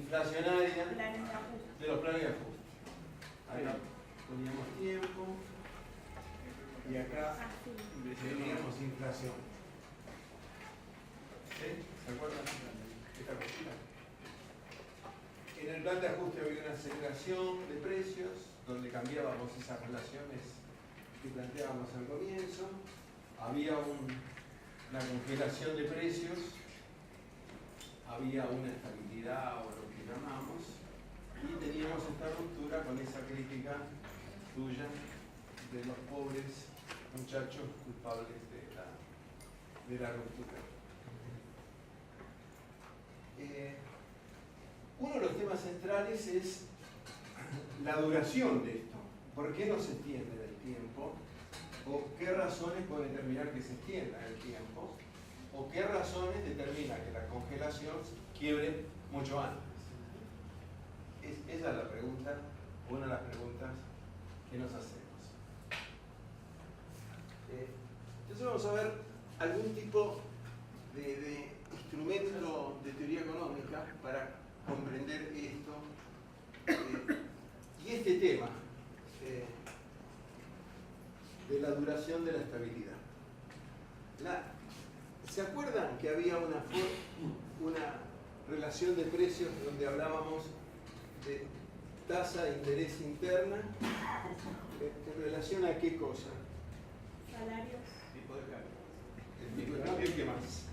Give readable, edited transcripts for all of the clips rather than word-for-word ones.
inflacionaria de los planes de ajuste. Acá poníamos tiempo y acá teníamos inflación. ¿Sí? ¿Se acuerdan de esta cosita? En el plan de ajuste había una aceleración de precios, donde cambiábamos esas relaciones que planteábamos al comienzo. Había una congelación de precios, había una estabilidad o lo que llamamos, y teníamos esta ruptura con esa crítica tuya de los pobres muchachos culpables de la ruptura. Uno de los temas centrales es la duración de esto. ¿Por qué no se extiende en el tiempo? ¿O qué razones pueden determinar que se extienda en el tiempo? ¿O qué razones determinan que la congelación quiebre mucho antes? Esa es la pregunta, una de las preguntas que nos hacemos. Entonces vamos a ver algún tipo de instrumento de teoría económica para comprender esto y este tema de la duración de la estabilidad. ¿Se acuerdan que había una relación de precios donde hablábamos de tasa de interés interna en relación a qué cosa? Salarios. Tipo de cambio. El tipo de cambio y qué más.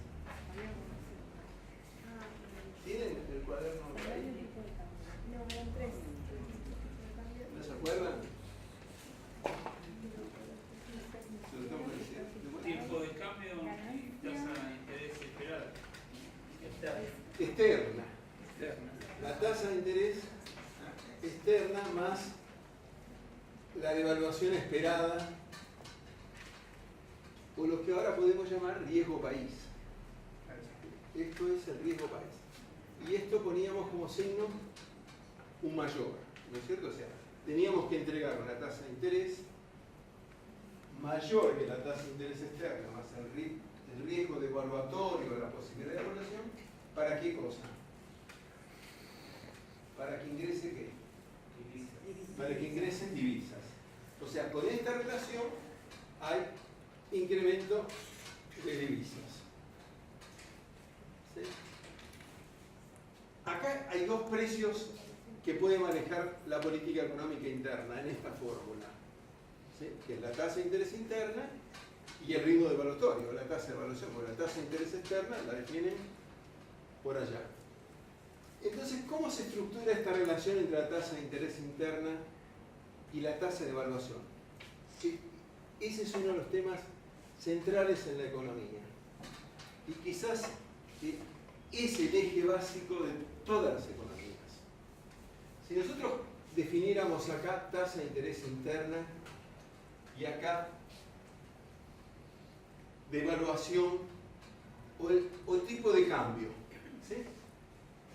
¿Tienen el cuaderno ahí? No, eran tres. ¿No se acuerdan? Se lo tengo que decir. Tiempo de cambio y tasa de interés esperada. Externa. La tasa de interés externa más la devaluación esperada, o lo que ahora podemos llamar riesgo país. Esto es el riesgo país. Y esto poníamos como signo un mayor, ¿no es cierto? O sea, teníamos que entregar una tasa de interés mayor que la tasa de interés externa, más el riesgo devaluatorio de la posibilidad de devaluación. ¿Para qué cosa? ¿Para que ingrese qué? Divisas. Para que ingresen divisas. O sea, con esta relación hay incremento de divisas. ¿Sí? Acá hay dos precios que puede manejar la política económica interna en esta fórmula, ¿sí? Que es la tasa de interés interna y el ritmo devaluatorio, la tasa de evaluación, porque la tasa de interés externa la definen por allá. Entonces, ¿cómo se estructura esta relación entre la tasa de interés interna y la tasa de evaluación? Ese es uno de los temas centrales en la economía. Y quizás es el eje básico de todas las economías. Si nosotros definiéramos acá tasa de interés interna y acá devaluación o el tipo de cambio, ¿sí?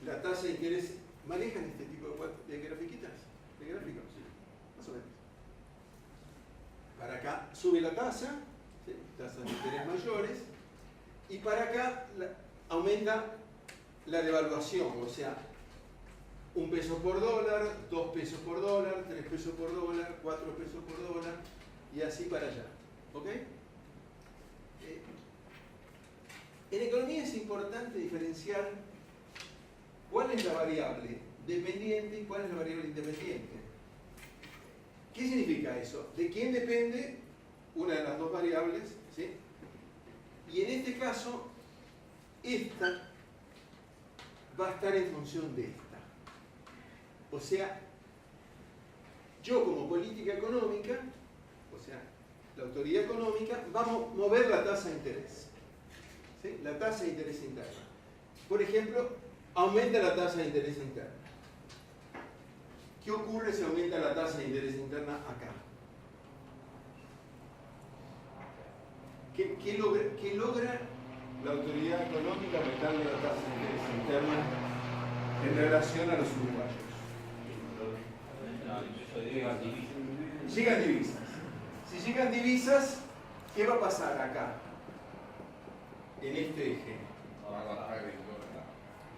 La tasa de interés, ¿manejan este tipo de grafiquitas? ¿De gráficos? Sí, más o menos. Para acá sube la tasa, ¿sí? Tasas de interés mayores, y para acá aumenta la devaluación, o sea, 1 peso por dólar, 2 pesos por dólar, 3 pesos por dólar, 4 pesos por dólar, y así para allá. ¿Ok? En economía es importante diferenciar cuál es la variable dependiente y cuál es la variable independiente. ¿Qué significa eso? ¿De quién depende una de las dos variables? ¿Sí? Y en este caso, esta va a estar en función de esta. O sea, yo como política económica, o sea, la autoridad económica, va a mover la tasa de interés. ¿Sí? La tasa de interés interna. Por ejemplo, aumenta la tasa de interés interna. ¿Qué ocurre si aumenta la tasa de interés interna acá? ¿Qué logra la autoridad económica aumentando la tasa de interés interna en relación a los uruguayos? Llegan divisas. Si llegan divisas, ¿qué va a pasar acá? En este eje.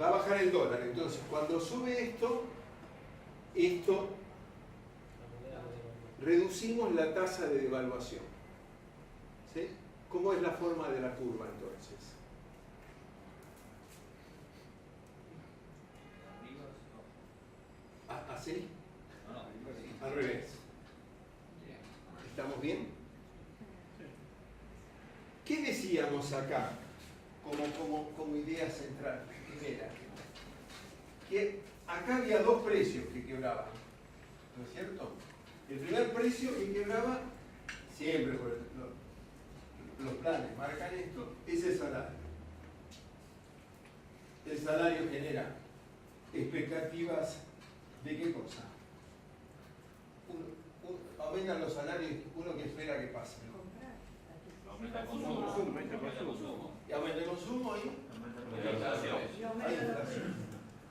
va a bajar el dólar. Entonces, cuando sube esto, reducimos la tasa de devaluación. ¿Sí? ¿Cómo es la forma de la curva entonces? ¿Así? Al revés. ¿Estamos bien? ¿Qué decíamos acá como idea central? Primera, que acá había dos precios que quebraban, ¿no es cierto? El primer precio que quebraba, siempre por los planes marcan esto, es el salario. El salario genera expectativas de qué cosa. Aumentan los salarios, uno que espera que pase. Aumenta el consumo. Y aumenta el consumo y La inflación. hay inflación.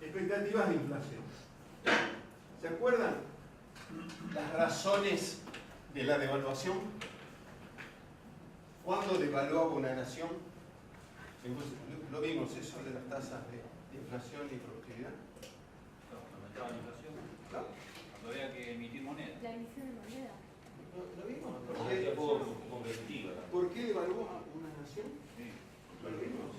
Expectativas de inflación. ¿Se acuerdan las razones de la devaluación? ¿Cuándo devaluaba una nación? Lo vimos eso de las tasas de inflación y productividad. Aumentaba la inflación. ¿No? Cuando había que emitir moneda. La emisión de moneda. ¿Lo vimos? Hacía poco competitiva. ¿Por qué devalúa una nación? Sí. ¿Lo vimos?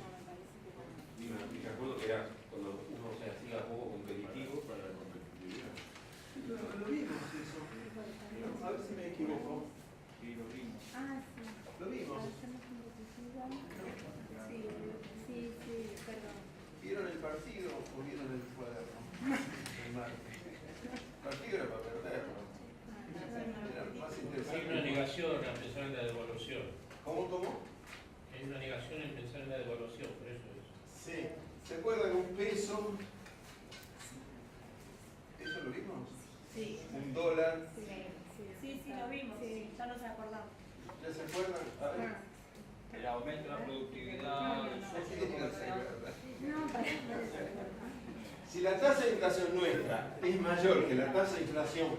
Y me acuerdo que era cuando uno se hacía poco competitivo. Para la competitividad. Lo vimos eso. A ver si me equivoco. Sí, lo vimos. Ah, sí. Lo vimos. Para ser más competitiva. Sí, perdón. ¿Vieron el partido o vieron el cuaderno? El martes. El partido era para perderlo. Era más Hay una interesante. negación a pensar en la devaluación. ¿Cómo? Hay una negación en pensar en la devaluación, por eso es. Sí. ¿Se acuerdan un peso? ¿Eso lo vimos? Sí. Un dólar. Sí, lo vimos. Sí, ya no se acordaba. ¿Ya se acuerdan? A ver. El aumento de la productividad, el No, para. Si la tasa de inflación nuestra es mayor que la tasa de inflación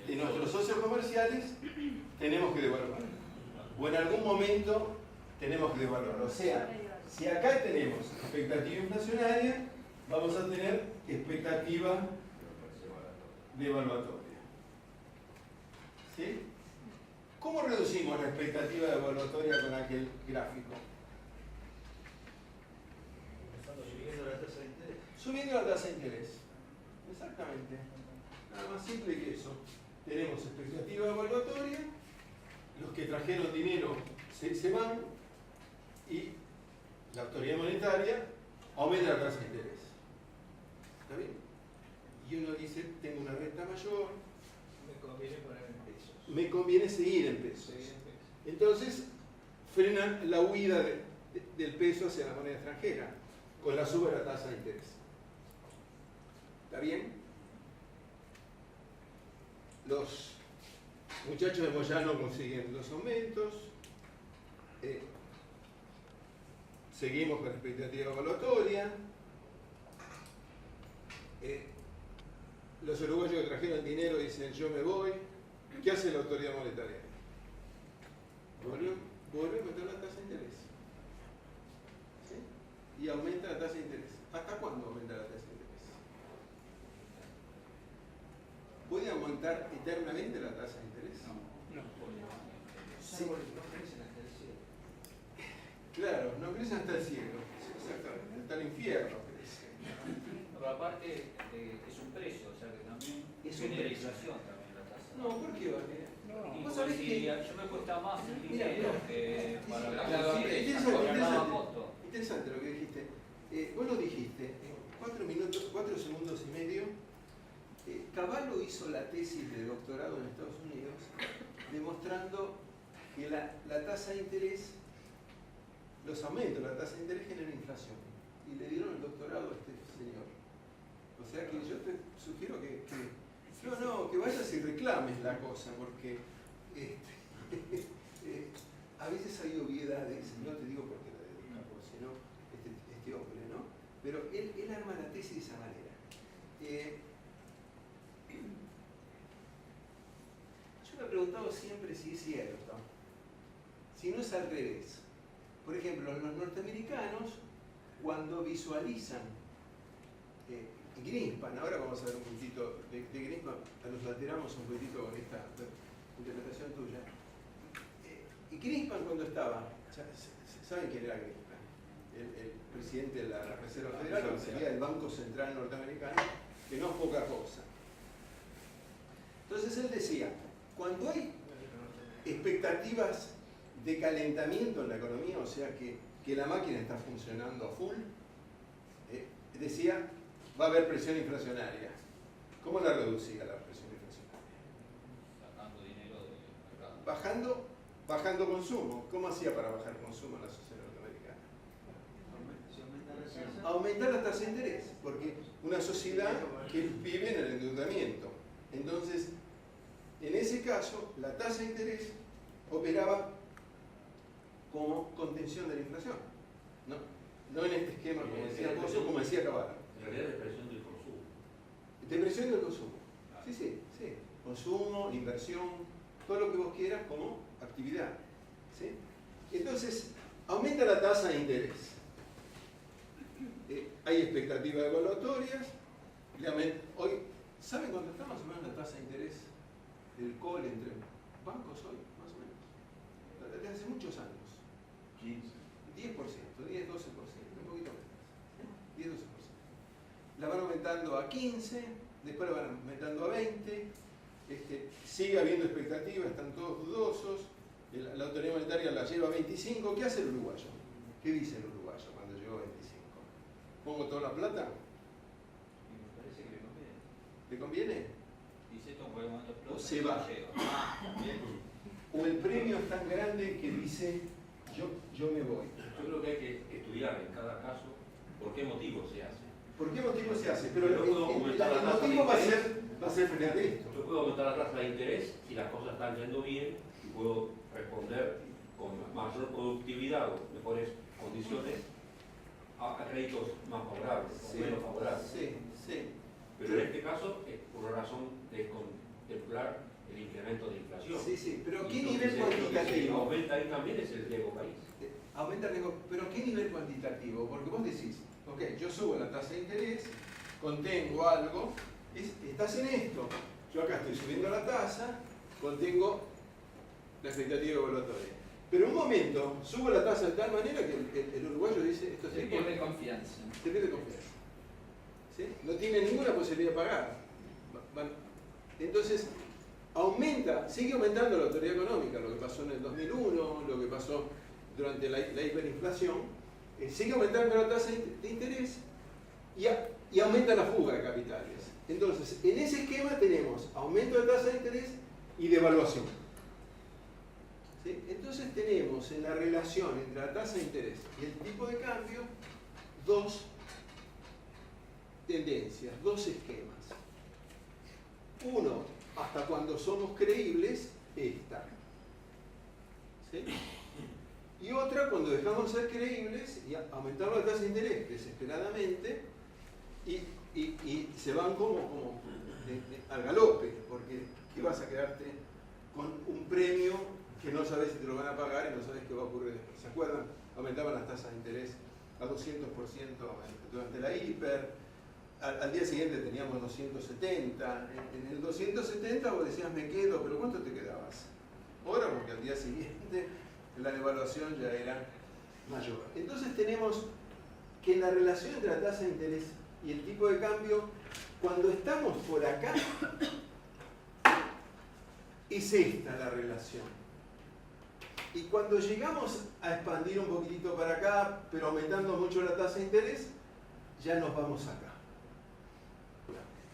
de nuestros socios comerciales, tenemos que devaluar. O en algún momento tenemos que devaluar. O sea, si acá tenemos expectativa inflacionaria, vamos a tener expectativa devaluatoria. ¿Sí? ¿Cómo reducimos la expectativa devaluatoria con aquel gráfico? Subiendo la tasa de interés. Subiendo la tasa de interés. Exactamente. Nada más simple que eso. Tenemos expectativa evaluatoria, los que trajeron dinero se van y la autoridad monetaria aumenta la tasa de interés. ¿Está bien? Y uno dice, tengo una renta mayor, Me conviene poner en pesos. me conviene seguir en pesos. Seguir en pesos. Entonces, frena la huida del peso hacia la moneda extranjera con la suba de la tasa de interés. ¿Está bien? Los muchachos de Moyano consiguen los aumentos. Seguimos con la expectativa evaluatoria. Los uruguayos que trajeron dinero dicen yo me voy. ¿Qué hace la autoridad monetaria? Vuelve a meter la tasa de interés. ¿Sí? Y aumenta la tasa de interés. ¿Hasta cuándo aumenta la tasa de interés? ¿Puede aumentar eternamente la tasa de interés? Sí, no crecen hasta el cielo. Claro, no crece hasta el cielo. Exactamente, hasta el infierno crece. Pero aparte es un precio, o sea que también Es un tiene la precio. inflación también la tasa. No, ¿por qué vale? Y Vos pues sabés si que... yo me cuesta más el Mira, dinero mira, que para interesante, producir, nada costo. interesante lo que dijiste. Vos lo dijiste, en 4 segundos y medio, Cavallo hizo la tesis de doctorado en Estados Unidos demostrando que la tasa de interés, los aumentos de la tasa de interés generan inflación. Y le dieron el doctorado a este señor. O sea que yo te sugiero que que vayas y reclames la cosa, porque a veces hay obviedades, no te digo porque la dedica vos, sino este hombre, ¿no? Pero él arma la tesis de esa manera. Yo me he preguntado siempre si es cierto, si no es al revés. Por ejemplo, los norteamericanos cuando visualizan Greenspan, ahora vamos a ver un poquitito de Greenspan, nos alteramos un poquitito con esta interpretación tuya. Y Greenspan cuando estaba, ¿saben quién era Greenspan? El presidente de la Reserva Federal, o sería el Banco Central Norteamericano, que no es poca cosa. Entonces él decía, cuando hay expectativas de calentamiento en la economía, o sea que la máquina está funcionando a full, decía, va a haber presión inflacionaria. ¿Cómo la reducía la presión inflacionaria? Sacando dinero del mercado. Bajando consumo. ¿Cómo hacía para bajar consumo en la sociedad norteamericana? Si aumenta la tasa. Aumentar la tasa de interés, porque una sociedad que vive en el endeudamiento. Entonces, en ese caso, la tasa de interés operaba como contención de la inflación. No en este esquema, como decía Pozo, como decía Cavallo. En realidad, depresión del consumo. Depresión del consumo. Sí. Consumo, inversión, todo lo que vos quieras como actividad. ¿Sí? Entonces, aumenta la tasa de interés. Hay expectativas evaluatorias. Hoy, ¿saben cuánto está más o menos la tasa de interés del COL entre bancos hoy? Más o menos. Desde hace muchos años. 10%, 10-12%, un poquito menos. 10-12%. La van aumentando a 15, después la van aumentando a 20. Sigue habiendo expectativas, están todos dudosos. La autoridad monetaria la lleva a 25. ¿Qué hace el uruguayo? ¿Qué dice el uruguayo cuando llegó a 25? ¿Pongo toda la plata? Y me parece que le conviene. ¿Le conviene? Dice esto en cualquier momento explota. O se va. También. O el premio es tan grande que dice, yo me voy. Yo creo que hay que estudiar en cada caso por qué motivo se hace. ¿Por qué motivo se hace? Pero Yo puedo el aumentar la tasa de motivo va a interés. ser frente a esto. Yo puedo aumentar la tasa de interés si las cosas están yendo bien y puedo responder con mayor productividad o mejores condiciones a créditos más favorables o menos favorables. Sí. Pero en este caso es por la razón de contemplar el incremento de inflación. Sí, pero ¿qué Y nivel lo que se cuantitativo? aumenta ahí también es el riesgo país. Aumenta el riesgo, pero ¿qué nivel cuantitativo? Porque vos decís, ok, yo subo la tasa de interés, contengo algo, estás en esto. Yo acá estoy subiendo la tasa, contengo la expectativa evaluatoria. Pero un momento, subo la tasa de tal manera que el uruguayo dice, esto Se pierde confianza. se pierde confianza. ¿Sí? No tiene ninguna posibilidad de pagar. Entonces, sigue aumentando la autoridad económica, lo que pasó en el 2001, lo que pasó durante la hiperinflación, sigue aumentando la tasa de interés y aumenta la fuga de capitales. Entonces, en ese esquema tenemos aumento de tasa de interés y devaluación. ¿Sí? Entonces tenemos en la relación entre la tasa de interés y el tipo de cambio dos tendencias, dos esquemas. Uno, hasta cuando somos creíbles, esta. ¿Sí? Y otra, cuando dejamos de ser creíbles y aumentamos la tasa de interés desesperadamente y se van como al galope, porque ¿qué vas a quedarte con un premio que no sabes si te lo van a pagar y no sabes qué va a ocurrir después? ¿Se acuerdan? Aumentaban las tasas de interés a 200% durante la hiper. Al día siguiente teníamos 270. En el 270 vos decías, me quedo, pero ¿cuánto te quedabas? Ahora, porque al día siguiente la devaluación ya era mayor. Entonces tenemos que en la relación entre la tasa de interés y el tipo de cambio, cuando estamos por acá, es esta la relación. Y cuando llegamos a expandir un poquitito para acá, pero aumentando mucho la tasa de interés, ya nos vamos acá.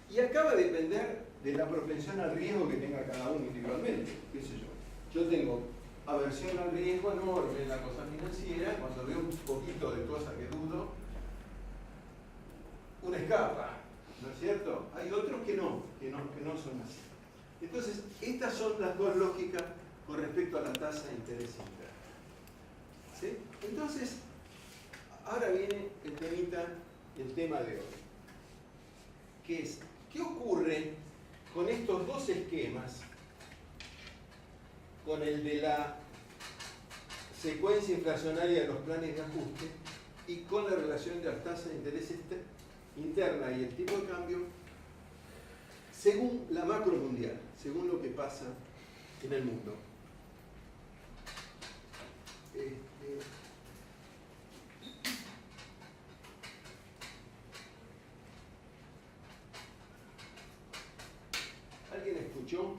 Y acá va a depender de la propensión al riesgo que tenga cada uno individualmente. ¿Qué sé yo? Yo tengo aversión al riesgo enorme en la cosa financiera, cuando veo un poquito de cosas que dudo, una escapa, ¿no es cierto? Hay otros que no son así. Entonces, estas son las dos lógicas con respecto a la tasa de interés interna. ¿Sí? Entonces, ahora viene el tema de hoy, que es, ¿qué ocurre con estos dos esquemas? Con el de la secuencia inflacionaria de los planes de ajuste y con la relación de las tasas de interés interna y el tipo de cambio según la macro mundial, según lo que pasa en el mundo. ¿Alguien escuchó?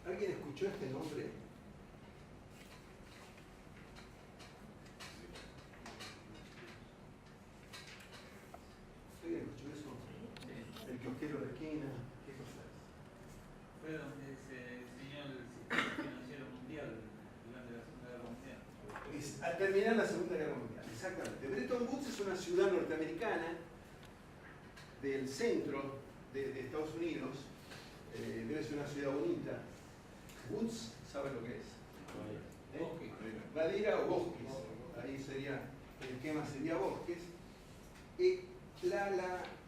¿Alguien escuchó este nombre? ¿Alguien escuchó eso? El kiosquero de esquina, ¿qué cosa es? Fue donde se diseñó el sistema financiero mundial durante la Segunda Guerra Mundial. Al terminar la Segunda Guerra Mundial, exactamente. Bretton Woods es una ciudad norteamericana del centro de Estados Unidos. Debe ser una ciudad bonita. Woods, ¿saben lo que es? Madera o bosques. Ahí sería, el esquema sería bosques.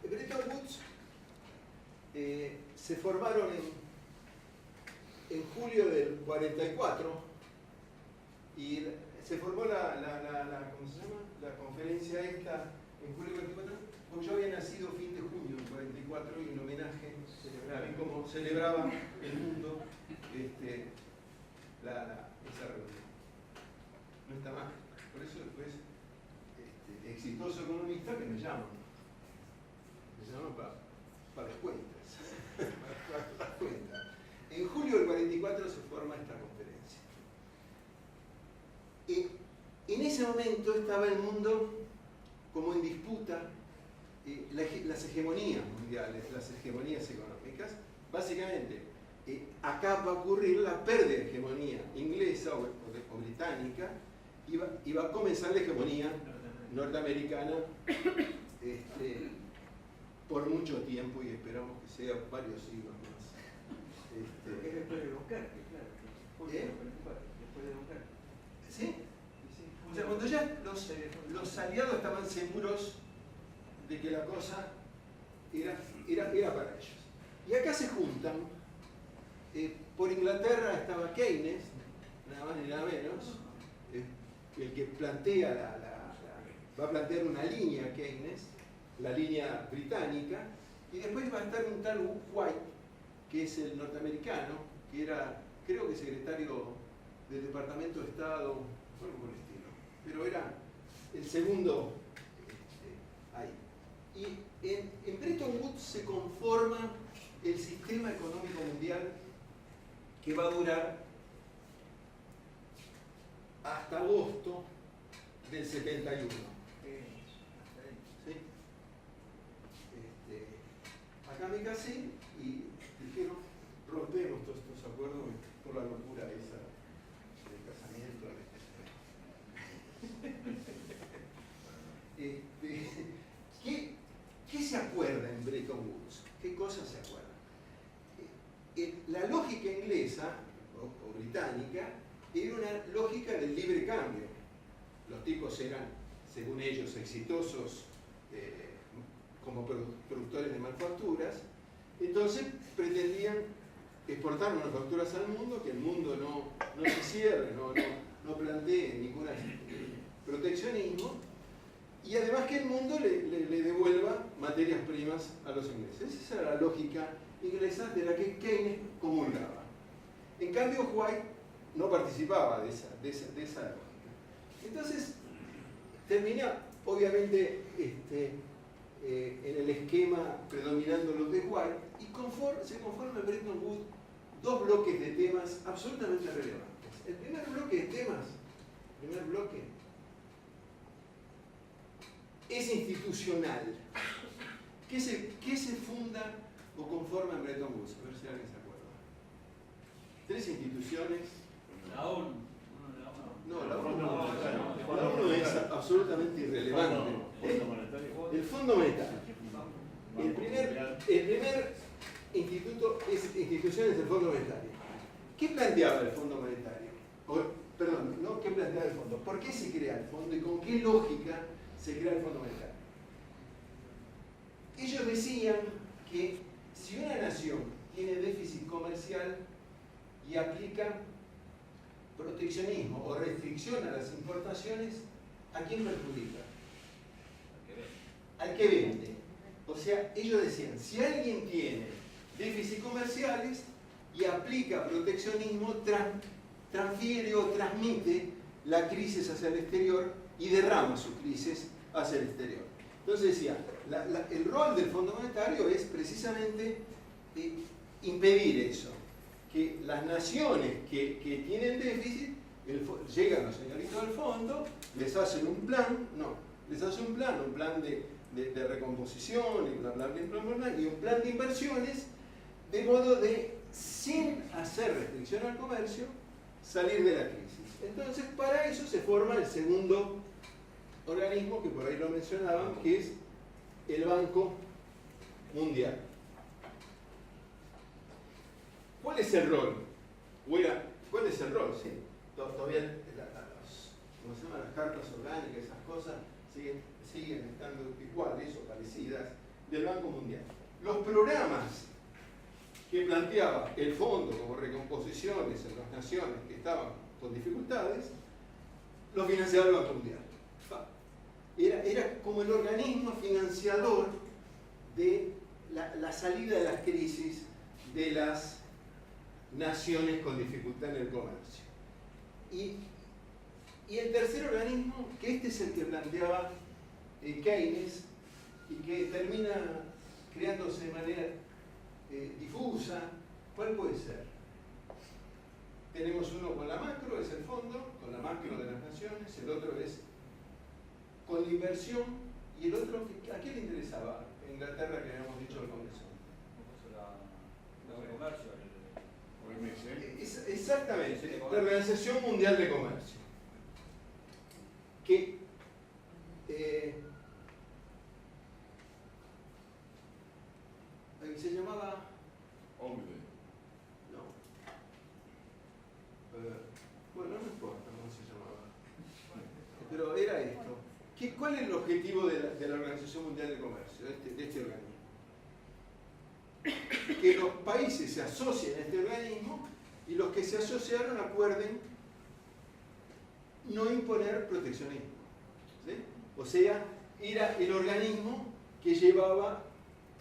Bretton Woods se formaron en julio del 44 y se formó ¿cómo se llama? La conferencia esta en julio del 44, porque yo había nacido fin de junio del 44 y en homenaje a mí como celebraba el mundo esa reunión. No está mal. Por eso después exitoso economista que me llaman para las cuentas. para las cuentas. En julio del 44 se forma esta conferencia. En ese momento estaba el mundo como en disputa las hegemonías mundiales, las hegemonías económicas. Básicamente, acá va a ocurrir la pérdida de hegemonía inglesa o británica, y va a comenzar la hegemonía norteamericana por mucho tiempo, y esperamos que sea varios siglos más. Es después de Dunkerque, claro. Después de Dunkerque. ¿Sí? O sea, cuando ya los aliados estaban seguros de que la cosa era para ellos. Y acá se juntan, por Inglaterra estaba Keynes, nada más ni nada menos, el que plantea va a plantear una línea Keynes, la línea británica, y después va a estar un tal White, que es el norteamericano, que era, creo que secretario del Departamento de Estado, algo por el estilo, pero era el segundo ahí. Y en Bretton Woods se conforma el sistema económico mundial que va a durar hasta agosto del 71. ¿Sí? Acá me casé y dijeron, rompemos todos estos acuerdos por la locura esa del casamiento. ¿Qué se acuerda en Bretton Woods? ¿Qué cosas se acuerdan? La lógica inglesa o británica era una lógica del libre cambio. Los tipos eran, según ellos, exitosos como productores de manufacturas, entonces pretendían exportar manufacturas al mundo, que el mundo no se cierre, no plantee ningún proteccionismo, y además que el mundo le devuelva materias primas a los ingleses. Esa era la lógica inglesa de la que Keynes comulgaba. En cambio, White no participaba de esa lógica. Entonces, termina, obviamente, en el esquema predominando los de White, y se conforma en Bretton Woods dos bloques de temas absolutamente relevantes. El primer bloque de temas, es institucional. ¿Qué se funda o conforma en Bretton Woods? A ver si alguien se acuerda. Tres instituciones. La ONU. No, la ONU es absolutamente irrelevante. El Fondo Monetario. El primer institución es el Fondo Monetario. ¿Qué planteaba el Fondo Monetario? Perdón, no qué planteaba el Fondo. ¿Por qué se crea el Fondo y con qué lógica se crea el Fondo Monetario? ellos decían que si una nación tiene déficit comercial y aplica proteccionismo o restricción a las importaciones, ¿a quién perjudica? Al que vende. O sea, ellos decían, si alguien tiene déficit comerciales y aplica proteccionismo, transfiere o transmite la crisis hacia el exterior y derrama su crisis hacia el exterior. Entonces decía, el rol del Fondo Monetario es precisamente impedir eso, que las naciones que tienen déficit, llegan los señoritos del fondo, les hacen un plan, un plan de recomposición, y un plan de inversiones, de modo de, sin hacer restricción al comercio, salir de la crisis. Entonces, para eso se forma el segundo organismo, que por ahí lo mencionaban, que es el Banco Mundial. ¿Cuál es el rol? ¿Cuál es el rol? Sí, todavía las cartas orgánicas, esas cosas, siguen estando iguales o parecidas del Banco Mundial. Los programas que planteaba el fondo como recomposiciones en las naciones que estaban con dificultades, los financiaba el Banco Mundial. Era como el organismo financiador de la salida de las crisis de las naciones con dificultad en el comercio. Y el tercer organismo, que este es el que planteaba Keynes, y que termina creándose de manera difusa, ¿cuál puede ser? Tenemos uno con la macro, es el fondo, con la macro de las naciones, el otro es con la inversión, y el otro, ¿a quién le interesaba? Inglaterra, que habíamos dicho al Congreso. El comercio. Exactamente, la Organización Mundial de Comercio, que se llamaba bueno, no importa cómo se llamaba, pero era esto. ¿Cuál es el objetivo de la Organización Mundial de Comercio, de este organismo? Que los países se asocien a este organismo y los que se asociaron acuerden no imponer proteccionismo. ¿Sí? O sea, era el organismo que llevaba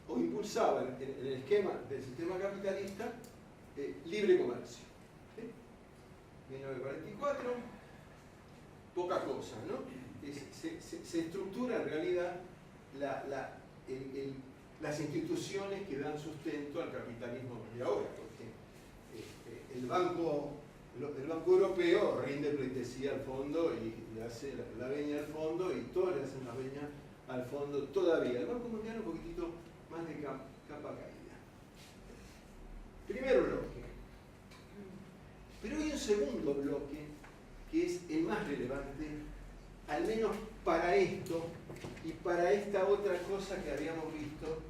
o impulsaba el esquema del sistema capitalista libre comercio. ¿Sí? 1944, poca cosa, ¿no? Se estructura en realidad las instituciones que dan sustento al capitalismo de ahora, porque el Banco Europeo rinde pleitesía al fondo y le hace la veña al fondo, y todos le hacen la veña al fondo todavía. El Banco Mundial un poquitito más de capa caída. Primero bloque. Pero hay un segundo bloque que es el más relevante, al menos para esto y para esta otra cosa que habíamos visto,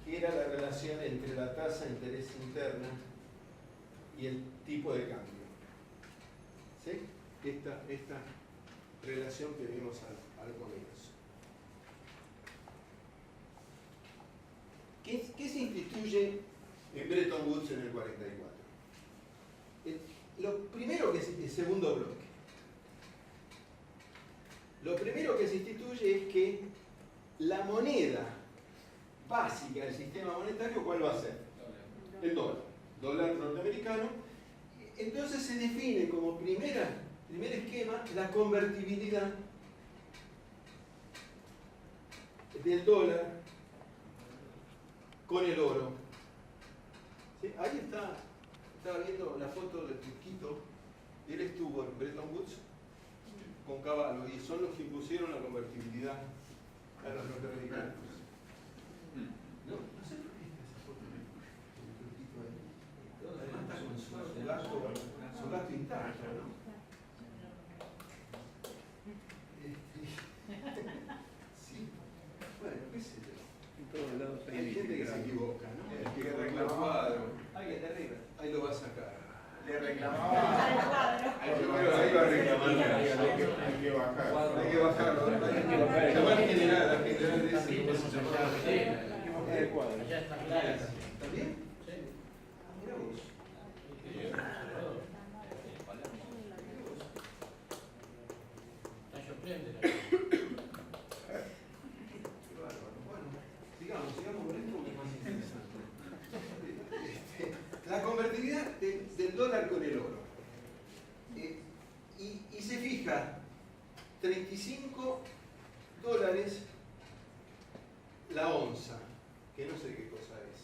que era la relación entre la tasa de interés interna y el tipo de cambio. ¿Sí? Esta relación que vimos al comienzo. ¿Qué se instituye en Bretton Woods en el 44? Lo primero que es el segundo bloque. Lo primero que se instituye es que la moneda básica del sistema monetario, ¿cuál va a ser? El dólar norteamericano. Entonces se define como primer esquema la convertibilidad del dólar con el oro. ¿Sí? Ahí estaba viendo la foto del turquito, él estuvo en Bretton Woods con Cavallo, y son los que impusieron la convertibilidad a los norteamericanos. No sé por qué está esa foto del turquito ahí. Además está con su gato intacto, ¿no? Sí. Bueno, qué sé yo. En todos lados Hay gente que se equivoca, ¿no? El que arregla el cuadro. Alguien de arriba. Ahí lo va a sacar. Le reclamaba. Ahí va a reclamar. Hay que bajar. Hay que bajarlo. Llamar general, la general de ese, ¿cómo se llamaba? ¿Eh? Allá está clara. ¿Está bien? Sí. Mirá vos. Está sorprende. Qué bárbaro. Bueno, sigamos con esto porque es más interesante. La convertibilidad del dólar con el oro. Y se fija 35 dólares la onza, que no sé qué cosa es.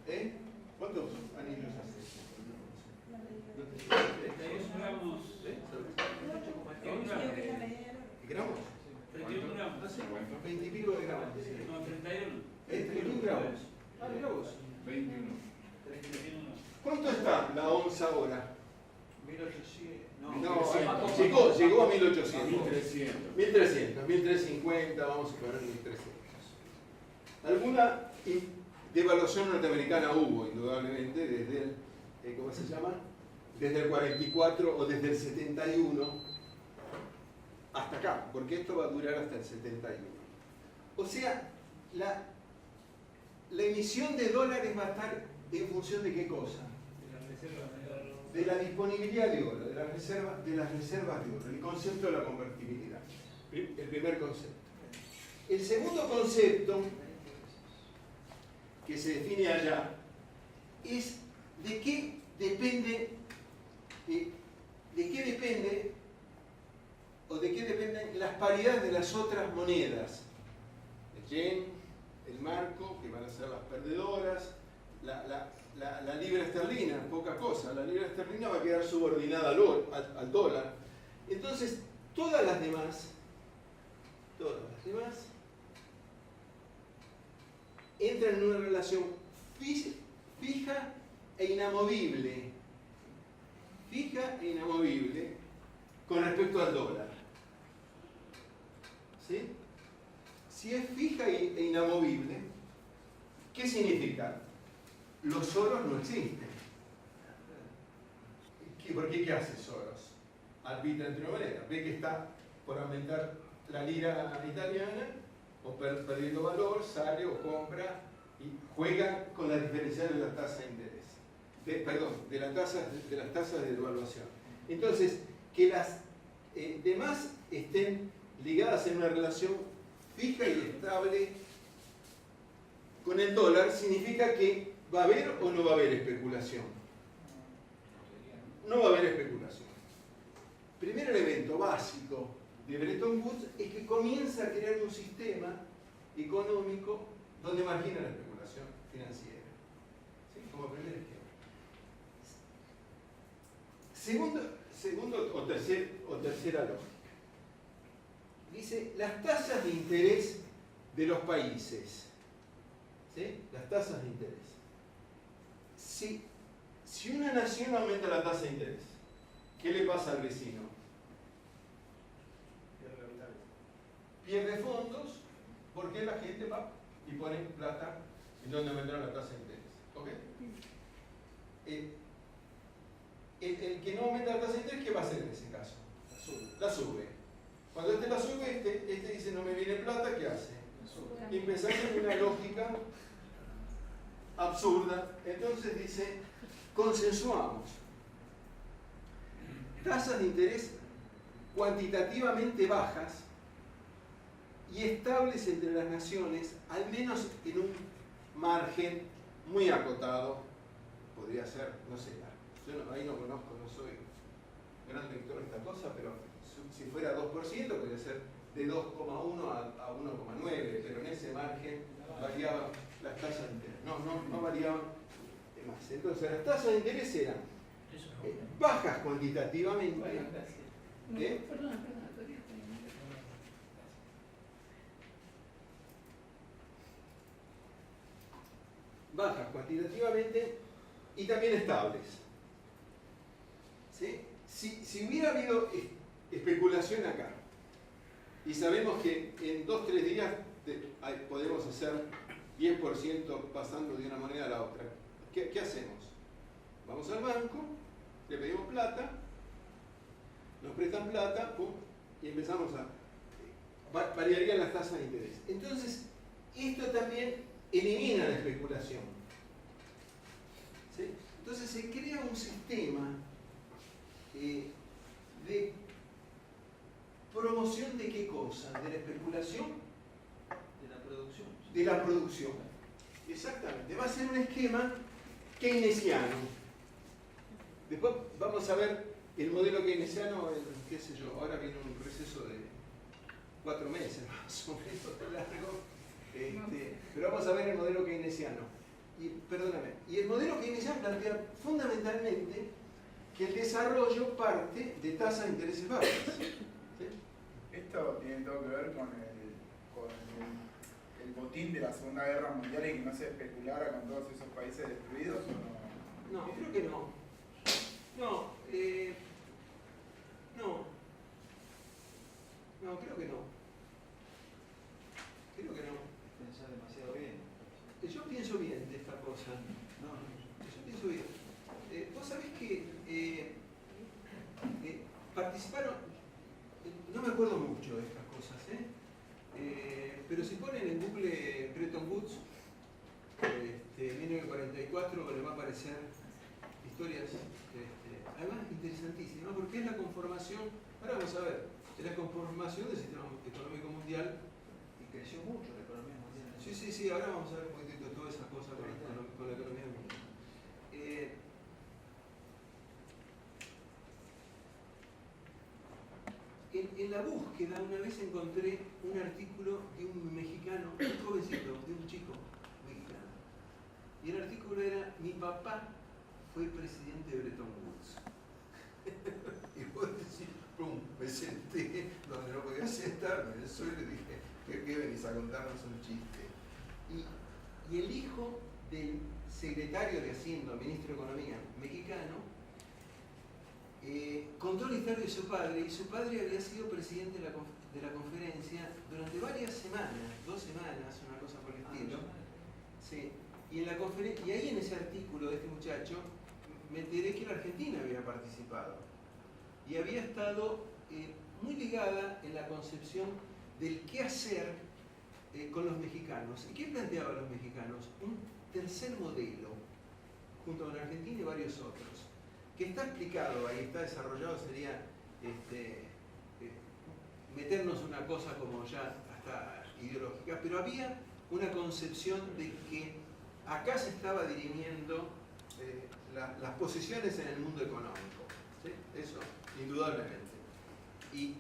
¿Eh? ¿Cuántos anillos hace? 31 gramos. ¿Eh? ¿Gramos? ¿Gramos? 31 gramos. No sé, 20 y pico de gramos. No, 31. 31 gramos. Ah, mirá vos. 31. ¿Cuánto está la onza ahora? 1800. No, llegó a 1800. 1300. 1300, 1350, vamos a poner 1300. Alguna devaluación norteamericana hubo, indudablemente, desde el, ¿cómo se llama? Desde el 44 o desde el 71 hasta acá, porque esto va a durar hasta el 71. O sea, la emisión de dólares va a estar en función de qué cosa? De la disponibilidad de oro, de las reservas de oro, el concepto de la convertibilidad. El primer concepto. El segundo concepto que se define allá es de qué depende o de qué dependen las paridades de las otras monedas. El yen, el marco, que van a ser las perdedoras, la libra esterlina, poca cosa, la libra esterlina va a quedar subordinada al dólar. Entonces, todas las demás entran en una relación fija e inamovible con respecto al dólar. ¿Sí? Si es fija e inamovible, ¿qué significa? Los oros no existen. ¿Por qué? ¿Qué hace Soros? Arbitra entre una manera. Ve que está por aumentar la lira italiana o perdiendo valor, sale o compra y juega con la diferencial de la tasa de interés. De las tasas de devaluación. Entonces, que las demás estén ligadas en una relación fija y estable con el dólar significa que ¿va a haber o no va a haber especulación? No va a haber especulación. Primer elemento básico de Bretton Woods es que comienza a crear un sistema económico donde margina la especulación financiera. ¿Sí? Como primer ejemplo. Segundo o tercera lógica. Dice las tasas de interés de los países. ¿Sí? Las tasas de interés. Si una nación aumenta la tasa de interés, ¿qué le pasa al vecino? Pierde fondos porque la gente va y pone plata en donde aumentará la tasa de interés. ¿Ok? El que no aumenta la tasa de interés, ¿qué va a hacer en ese caso? La sube. Cuando este la sube, este dice no me viene plata, ¿qué hace? Y empezás en una lógica absurda. Entonces dice, consensuamos tasas de interés cuantitativamente bajas y estables entre las naciones, al menos en un margen muy acotado. Podría ser, no sé, yo ahí no conozco, no soy gran lector de esta cosa, pero si fuera 2%, podría ser de 2,1 a 1,9, pero en ese margen variaban las tasas de interés. No variaban más. Entonces las tasas de interés eran bajas cuantitativamente. Perdón. Bajas cuantitativamente y también estables. ¿Sí? Si hubiera habido especulación acá, y sabemos que en 2-3 días podemos hacer 10% pasando de una moneda a la otra, ¿qué hacemos? Vamos al banco, le pedimos plata, nos prestan plata, pum, y empezamos variarían las tasas de interés. Entonces, Esto también elimina la especulación. ¿Sí? Entonces se crea un sistema de promoción de qué cosa, de la especulación, De la producción. de la producción. Exactamente, va a ser un esquema keynesiano. Después vamos a ver el modelo keynesiano, qué sé yo, ahora viene un receso de 4 meses más o menos de largo, pero vamos a ver el modelo keynesiano. Y el modelo keynesiano plantea fundamentalmente que el desarrollo parte de tasas de intereses bajas. ¿Sí? Esto tiene todo que ver con el botín de la Segunda Guerra Mundial y que no se especulara con todos esos países destruidos, ¿o no? No, creo que no. No, no, creo que no. Creo que no. Pensar demasiado bien. Yo pienso bien de esta cosa. No, Yo pienso bien. Vos sabés que participaron, no me acuerdo mucho de estas cosas, pero si ponen en Google Bretton Woods, 1944, les va a aparecer historias, además interesantísimas, porque es la conformación, ahora vamos a ver, es la conformación del sistema económico mundial. y creció mucho la economía mundial. Sí, ahora vamos a ver un poquitito todas esas cosas con la economía mundial. En la búsqueda una vez encontré un artículo de un mexicano, un jovencito, de un chico mexicano. Y el artículo era: mi papá fue presidente de Bretton Woods. Y vos decís, pum, me senté donde no podía sentarme en el suelo y dije, ¿qué venís a contarnos un chiste? Y el hijo del secretario de Hacienda, ministro de Economía mexicano, contó la historia de su padre, y su padre había sido presidente de la conferencia durante varias semanas, 2 semanas, una cosa por el estilo. Sí. Y ahí en ese artículo de este muchacho me enteré que la Argentina había participado y había estado muy ligada en la concepción del qué hacer con los mexicanos. ¿Y qué planteaban los mexicanos? Un tercer modelo, junto con Argentina y varios otros, que está explicado ahí, está desarrollado, sería meternos una cosa como ya hasta ideológica, pero había una concepción de que acá se estaba dirimiendo las posiciones en el mundo económico, ¿sí? Eso, indudablemente. Y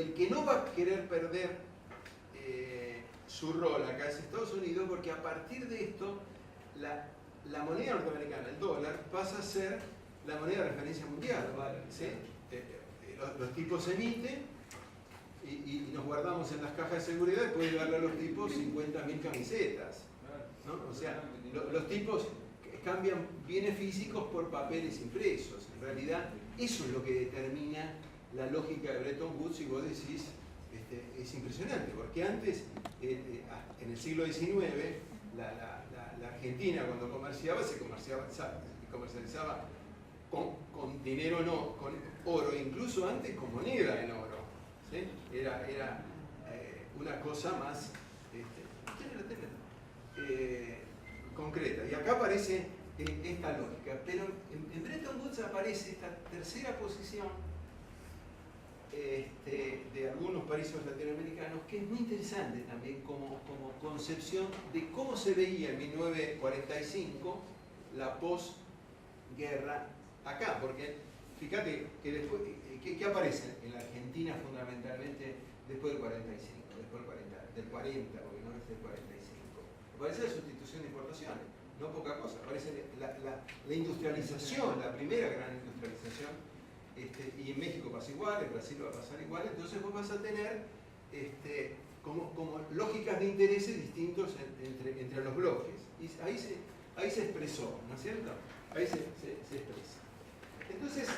el que no va a querer perder su rol acá es Estados Unidos, porque a partir de esto la moneda norteamericana, el dólar, pasa a ser la moneda de referencia mundial. ¿Sí? Los tipos emiten y nos guardamos en las cajas de seguridad y pueden darle a los tipos 50.000 camisetas, ¿no? O sea, los tipos cambian bienes físicos por papeles impresos. En realidad, eso es lo que determina la lógica de Bretton Woods, y vos decís, es impresionante, porque antes, en el siglo XIX, la Argentina, cuando comerciaba, se comercializaba con dinero, no, con oro, incluso antes con moneda en oro. ¿Sí? Era una cosa más concreta. Y acá aparece esta lógica, pero en Bretton Woods aparece esta tercera posición de algunos países latinoamericanos, que es muy interesante también como concepción de cómo se veía en 1945 la posguerra acá, porque fíjate que después, ¿qué aparece en la Argentina fundamentalmente después del 45, después del 40, porque no es del 45? Aparece la sustitución de importaciones, no poca cosa, aparece la industrialización, la primera gran industrialización. Y en México pasa igual, en Brasil va a pasar igual, entonces vos vas a tener como lógicas de intereses distintos entre los bloques. Y ahí se expresó, ¿no es cierto? Ahí se expresa. Entonces,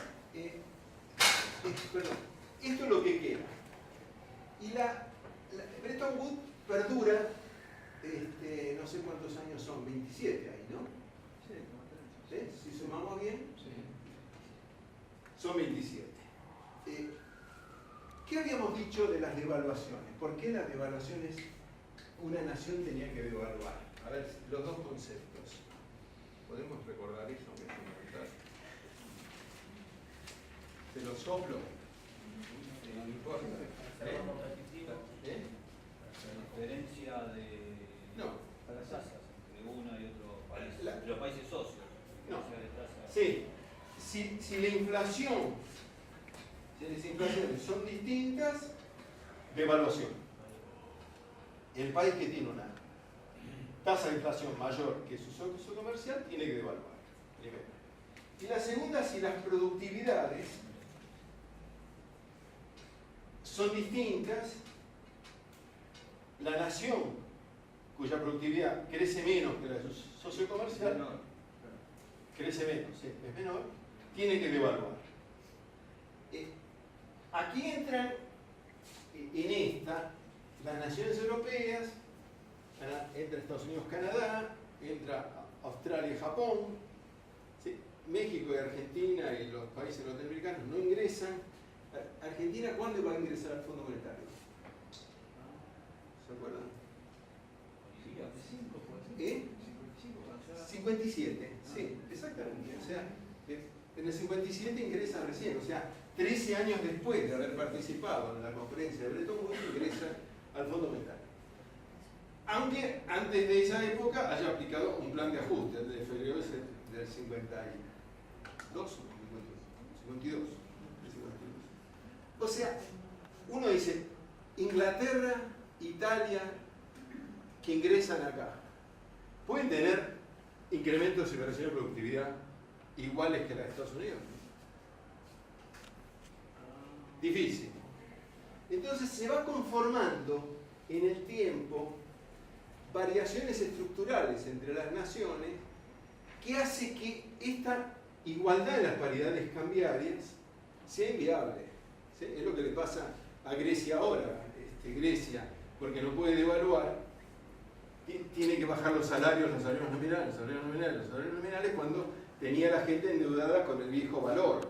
perdón, esto es lo que queda. Y Bretton Woods perdura, no sé cuántos años son, 27 ahí, ¿no? ¿Sí? Si sumamos bien, son 27. ¿Qué habíamos dicho de las devaluaciones? ¿Por qué las devaluaciones una nación tenía que devaluar. A ver, los dos conceptos. ¿Podemos recordar eso? Que es fundamental. Se lo soplo. No importa. ¿Eh? La diferencia de No. tasas entre uno y otro país, La- entre los países socios. No. Diferencia de tasas. Sí. Si la inflación, si las inflaciones son distintas, devaluación. El país que tiene una tasa de inflación mayor que su socio comercial tiene que devaluar. Primero. Y la segunda, si las productividades son distintas, la nación cuya productividad crece menos que la de su socio comercial, crece menos, ¿sí? Es menor, tiene que devaluar. Aquí entran en esta las naciones europeas, entra Estados Unidos, Canadá, entra Australia y Japón, ¿sí? México y Argentina y los países norteamericanos no ingresan. ¿Argentina cuándo va a ingresar al Fondo Monetario? ¿Se acuerdan? ¿Eh? 57, sí, exactamente. O sea, en el 57 ingresan recién, o sea, 13 años después de haber participado en la conferencia de Bretton Woods, ingresan al Fondo Monetario. Aunque antes de esa época haya aplicado un plan de ajuste, el de febrero del 52 o 52. O sea, uno dice, Inglaterra, Italia, que ingresan acá, pueden tener incrementos de separación de productividad iguales que la de Estados Unidos. Difícil. Entonces se va conformando en el tiempo variaciones estructurales entre las naciones que hace que esta igualdad de las paridades cambiarias sea inviable. ¿Sí? Es lo que le pasa a Grecia ahora. Grecia, porque no puede devaluar, tiene que bajar los salarios nominales, cuando tenía la gente endeudada con el viejo valor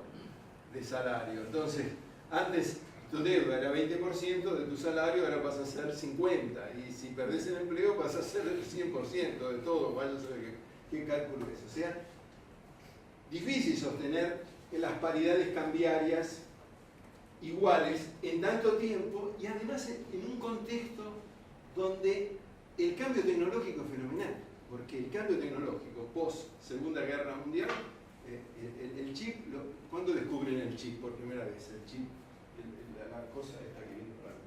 de salario. Entonces, antes tu deuda era 20% de tu salario, ahora pasa a ser 50%, y si perdés el empleo pasa a ser el 100% de todo, vaya a saber qué cálculo es. O sea, difícil sostener las paridades cambiarias iguales en tanto tiempo, y además en un contexto donde el cambio tecnológico es fenomenal, porque el cambio tecnológico post Segunda Guerra Mundial, el chip, ¿cuándo descubren el chip por primera vez? El chip, la cosa esta que viene por acá.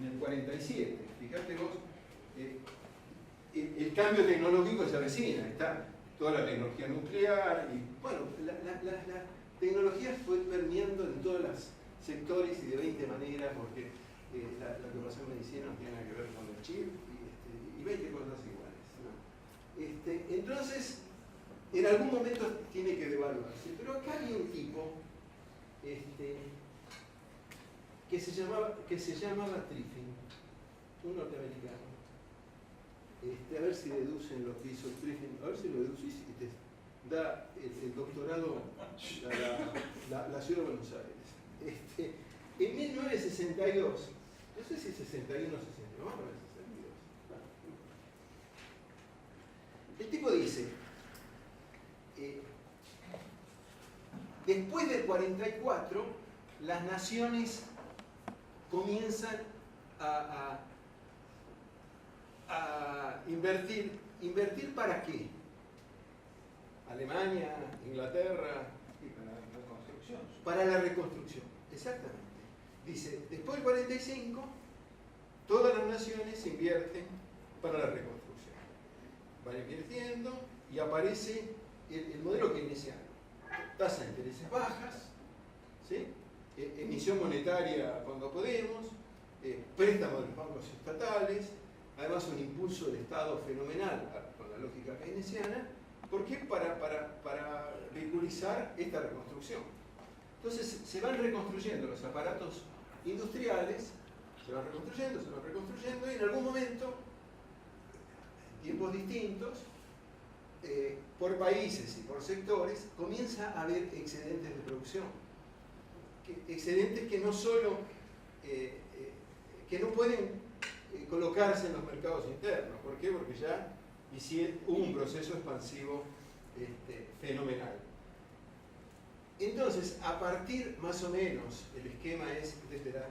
En el 47, fíjate vos, el cambio tecnológico se avecina, está toda la tecnología nuclear, y bueno, la tecnología fue permeando en todos los sectores y de 20 maneras, porque lo que pasó en medicina no tiene nada que ver con el chip y 20 cosas iguales, ¿no? Entonces, en algún momento tiene que devaluarse. Pero acá había un tipo que se llamaba Triffin, un norteamericano. A ver si deducen lo que hizo Triffin, a ver si lo deducís y te da el doctorado a la ciudad de Buenos Aires. En 1962, no sé si 61 o 62, vamos a ver 62. El tipo dice, después del 44, las naciones comienzan a invertir. ¿Invertir para qué? Alemania, Inglaterra, Y para la reconstrucción. para la reconstrucción, exactamente. Dice, después del 45, todas las naciones invierten para la reconstrucción. Van invirtiendo y aparece el modelo keynesiano. Tasa de intereses bajas, ¿sí? Emisión monetaria cuando podemos, préstamo de los bancos estatales, además un impulso del Estado fenomenal con la lógica keynesiana. ¿Por qué? Para vehiculizar esta reconstrucción. Entonces se van reconstruyendo los aparatos industriales, se van reconstruyendo, y en algún momento, en tiempos distintos, por países y por sectores, comienza a haber excedentes de producción. Excedentes que no solo, que no pueden colocarse en los mercados internos. ¿Por qué? Porque ya hubo un proceso expansivo fenomenal. Entonces, a partir más o menos, el esquema es desde la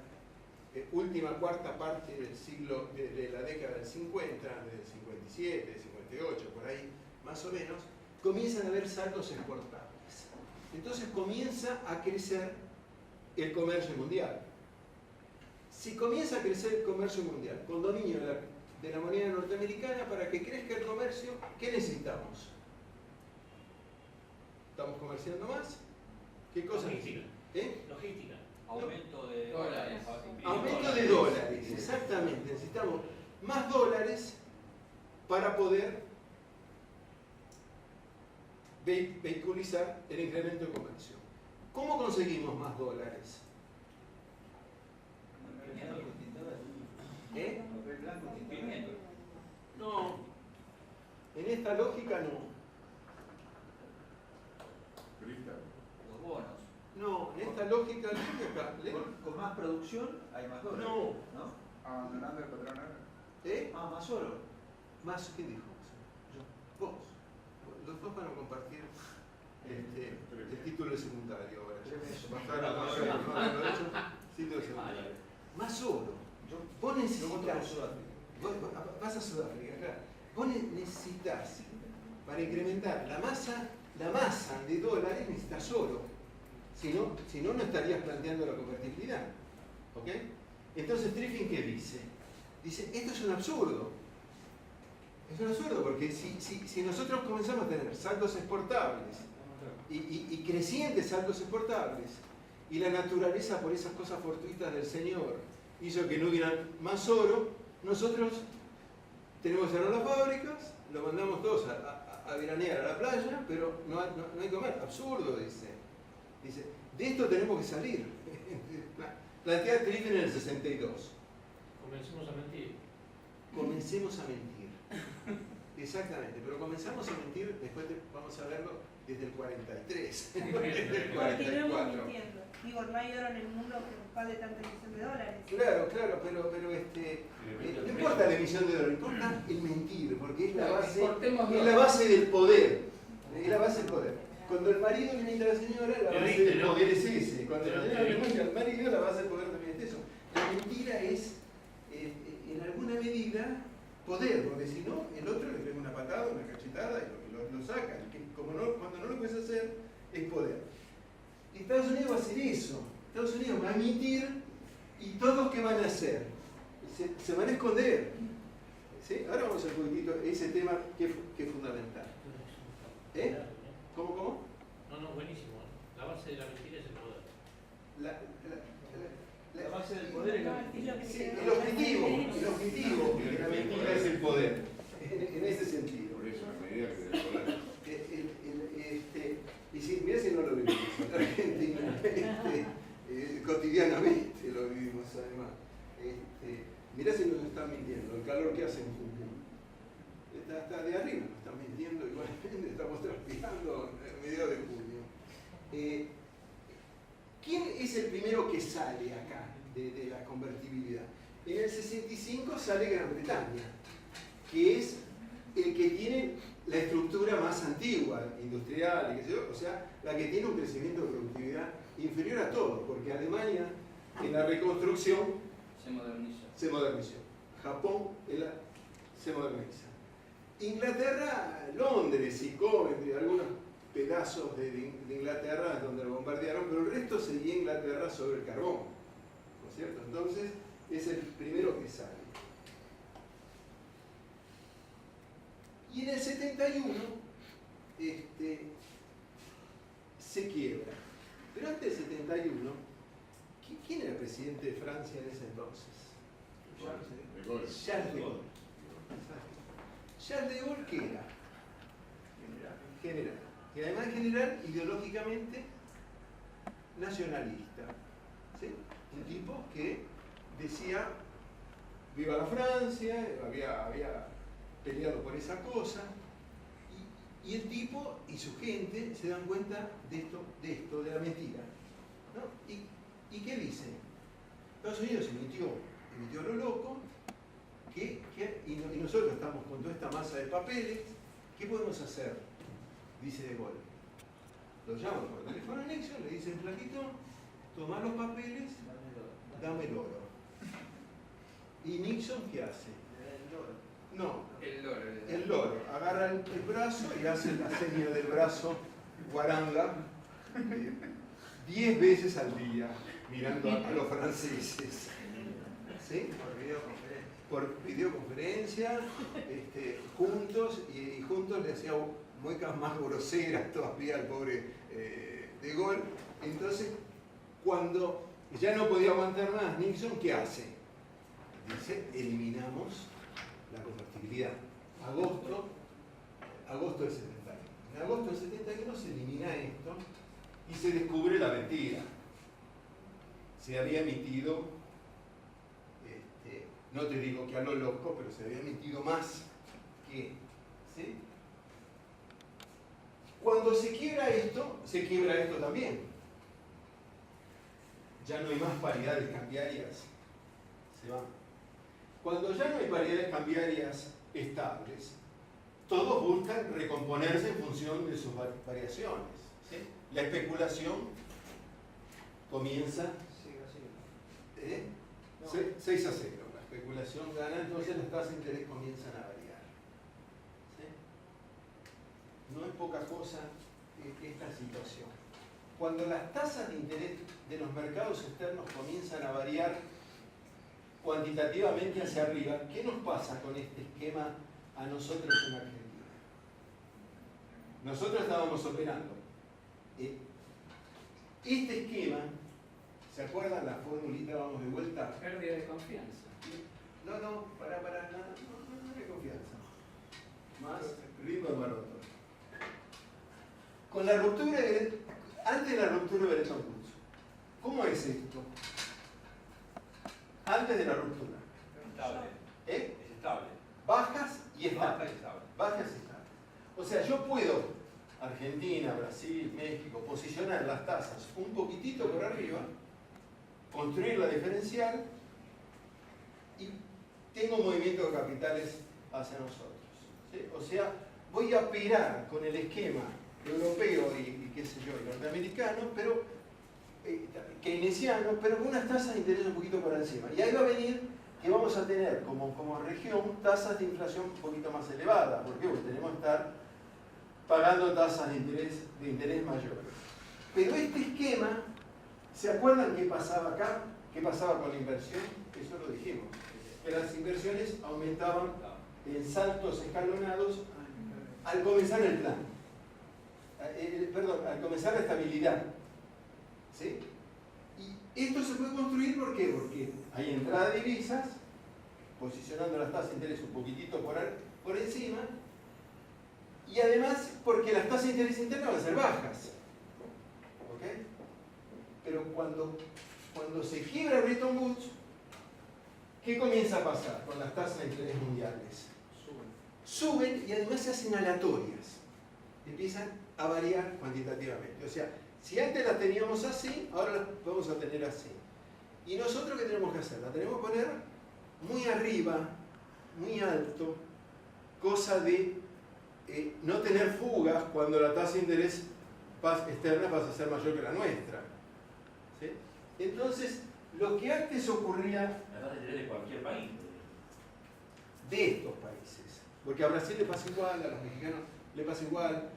última cuarta parte del siglo, de la década del 50, del 57, 58, por ahí, más o menos, comienzan a haber saldos exportables. Entonces comienza a crecer el comercio mundial. Si comienza a crecer el comercio mundial con dominio de la moneda norteamericana, para que crezca el comercio, ¿qué necesitamos? ¿Estamos comerciando más? ¿Qué cosas? Logística. Logística. Aumento de dólares. Aumento de dólares, exactamente. Necesitamos más dólares para poder vehiculizar el incremento de comercio. ¿Cómo conseguimos más dólares? ¿Eh? No. En esta lógica no. Los bonos. No, en esta lógica acá. Con más producción hay más dólares. No. ¿No? Abandonando el patrón oro. ¿Eh? Ah, más oro. Más, ¿qué dijo? Yo. Vos. Los dos van a compartir el título de secundario ahora. Título de secundario. Más oro. Vos necesitas. Vas a Sudáfrica, claro. Vos necesitas, para incrementar la masa de dólares, necesitas oro. Si no, no estarías planteando la convertibilidad. ¿Ok? Entonces, Triffin, ¿qué dice? Dice, esto es un absurdo. Es un absurdo porque si nosotros comenzamos a tener saldos exportables y crecientes saldos exportables, y la naturaleza, por esas cosas fortuitas del Señor, hizo que no hubiera más oro, nosotros tenemos que cerrar las fábricas, lo mandamos todos a veranear a la playa, pero no hay que comer. Absurdo, dice. Dice, de esto tenemos que salir. Plantea Triffin en el 62. Comencemos a mentir. Comencemos a mentir. Exactamente, pero comenzamos a mentir, después vamos a verlo desde el 43. Desde el Continuemos 44. mintiendo. Digo, no hay oro en el mundo que respalde tanta emisión de dólares. Claro, pero no importa la emisión de dólares, importa el mentir, porque es la base del poder. Es la base del poder. Cuando el marido le miente a la señora, la base del poder es ese. Cuando la señora le miente al marido, la base del poder también es eso. La mentira es, en alguna medida, poder, porque si no, el otro le pega una patada, una cachetada y lo saca. Cuando no lo puedes hacer, es poder. Y Estados Unidos va a hacer eso. Estados Unidos va a emitir y todos ¿qué van a hacer? Se van a esconder. ¿Sí? Ahora vamos a ver un poquitito ese tema que es fundamental. ¿Eh? ¿Cómo? No, buenísimo. La base de la mentira es el poder. La base del poder es la mentira. Sí, el objetivo de la mentira es el poder. En ese sentido. Por eso, a medida que el poder. Y si, mirá si no lo vivimos en Argentina, cotidianamente lo vivimos además. Mirá si nos están mintiendo, el calor que hace en junio. Está de arriba, nos están mintiendo igualmente, estamos transpirando en mediados de junio. ¿Quién es el primero que sale acá de la convertibilidad? En el 65 sale Gran Bretaña, que es el que tiene la estructura más antigua, industrial, y qué sé yo, o sea, la que tiene un crecimiento de productividad inferior a todo, porque Alemania en la reconstrucción se modernizó. Japón se moderniza. Inglaterra, Londres y Coventry, algunos pedazos de Inglaterra donde lo bombardearon, pero el resto seguía Inglaterra sobre el carbón, ¿no es cierto? Entonces es el primero que sale. Y en el 71 se quiebra. Pero antes del 71, ¿quién era presidente de Francia en ese entonces? Charles de Gaulle. Charles de Gaulle, ¿qué era? General. Y además general ideológicamente nacionalista. ¿Sí? Un tipo que decía, viva la Francia, había peleado por esa cosa, y el tipo y su gente se dan cuenta de esto, de la mentira. ¿No? ¿Y qué dicen? Estados Unidos emitió a lo loco, y nosotros estamos con toda esta masa de papeles, ¿qué podemos hacer? Dice De Gaulle. Lo llaman por teléfono a Nixon, le dicen, flaquito, toma los papeles, dame el oro. ¿Y Nixon qué hace? No, el loro. Agarra el brazo y hace la seña del brazo guaranga 10 veces al día, mirando a los franceses. ¿Sí? Por videoconferencia, juntos, y juntos le hacía muecas más groseras todavía al pobre De Gaulle. Entonces, cuando ya no podía aguantar más, Nixon, ¿qué hace? Dice, eliminamos la convertibilidad. Agosto del 71. En agosto del 71 se elimina esto y se descubre la mentira. Se había emitido, no te digo que a lo loco, pero se había emitido más que, ¿sí? Cuando se quiebra esto también. Ya no hay más paridades cambiarias. Se van. Cuando ya no hay paridades cambiarias estables, todos buscan recomponerse en función de sus variaciones. ¿Sí? La especulación comienza 6 a 0. La especulación gana, entonces las tasas de interés comienzan a variar. ¿Sí? No es poca cosa esta situación. Cuando las tasas de interés de los mercados externos comienzan a variar cuantitativamente hacia arriba, ¿qué nos pasa con este esquema a nosotros en Argentina? Nosotros estábamos operando. Este esquema, ¿se acuerdan la formulita? Vamos de vuelta. Pérdida de confianza. No, para, no hay confianza. Más ritmo de maroto. Con la ruptura, antes de la ruptura de Bretton Woods, ¿cómo es esto? Antes de la ruptura. Estable. ¿Eh? Es estable. Bajas y estables. Baja y estable. Bajas y estables. O sea, yo puedo, Argentina, Brasil, México, posicionar las tasas un poquitito por arriba, construir la diferencial y tengo movimiento de capitales hacia nosotros. ¿Sí? O sea, voy a operar con el esquema europeo y qué sé yo, y norteamericano, pero keynesiano, pero con unas tasas de interés un poquito por encima. Y ahí va a venir que vamos a tener como región tasas de inflación un poquito más elevadas. ¿Por qué? Porque tenemos que estar pagando tasas de interés mayores. Pero este esquema, ¿se acuerdan qué pasaba acá? ¿Qué pasaba con la inversión? Eso lo dijimos. Que las inversiones aumentaban en saltos escalonados al comenzar el plan. Al comenzar la estabilidad. ¿Sí? Y esto se puede construir, ¿por qué? Porque hay entrada de divisas, posicionando las tasas de interés un poquitito por encima, y además porque las tasas de interés internas van a ser bajas. ¿Ok? Pero cuando se quiebra Bretton Woods, ¿qué comienza a pasar con las tasas de interés mundiales? Suben y además se hacen aleatorias. Empiezan a variar cuantitativamente. O sea, si antes las teníamos así, ahora las vamos a tener así. ¿Y nosotros qué tenemos que hacer? La tenemos que poner muy arriba, muy alto, cosa de no tener fugas cuando la tasa de interés externa pasa a ser mayor que la nuestra. ¿Sí? Entonces, lo que antes ocurría... La tasa de interés de cualquier país. De estos países. Porque a Brasil le pasa igual, a los mexicanos le pasa igual.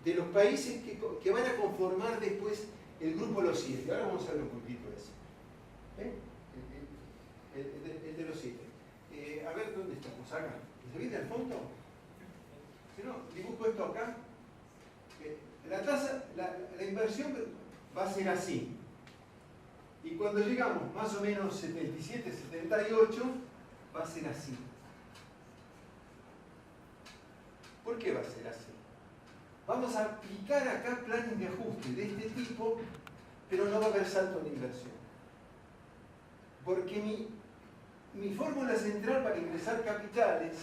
De los países que van a conformar después el grupo Los 7. Ahora vamos a ver un poquito de eso. El de los 7. A ver, ¿dónde estamos? Acá. ¿Se viene al fondo? Si no, dibujo esto acá. La tasa, la inversión va a ser así. Y cuando llegamos más o menos 77, 78, va a ser así. ¿Por qué va a ser así? Vamos a aplicar acá planes de ajuste de este tipo, pero no va a haber salto en inversión. Porque mi fórmula central para ingresar capitales,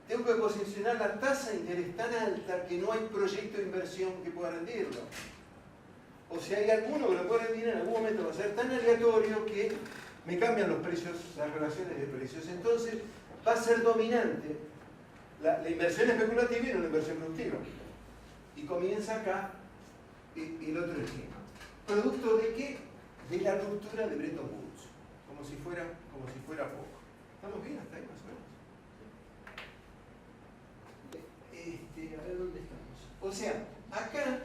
tengo que posicionar la tasa de interés tan alta que no hay proyecto de inversión que pueda rendirlo. O si hay alguno que lo pueda rendir, en algún momento va a ser tan aleatorio que me cambian los precios, las relaciones de precios. Entonces va a ser dominante la inversión especulativa y no la inversión productiva. Y comienza acá el otro esquema. ¿Producto de qué? De la ruptura de Bretton Woods, como si fuera poco. ¿Estamos bien hasta ahí más o menos? A ver dónde estamos. O sea, acá,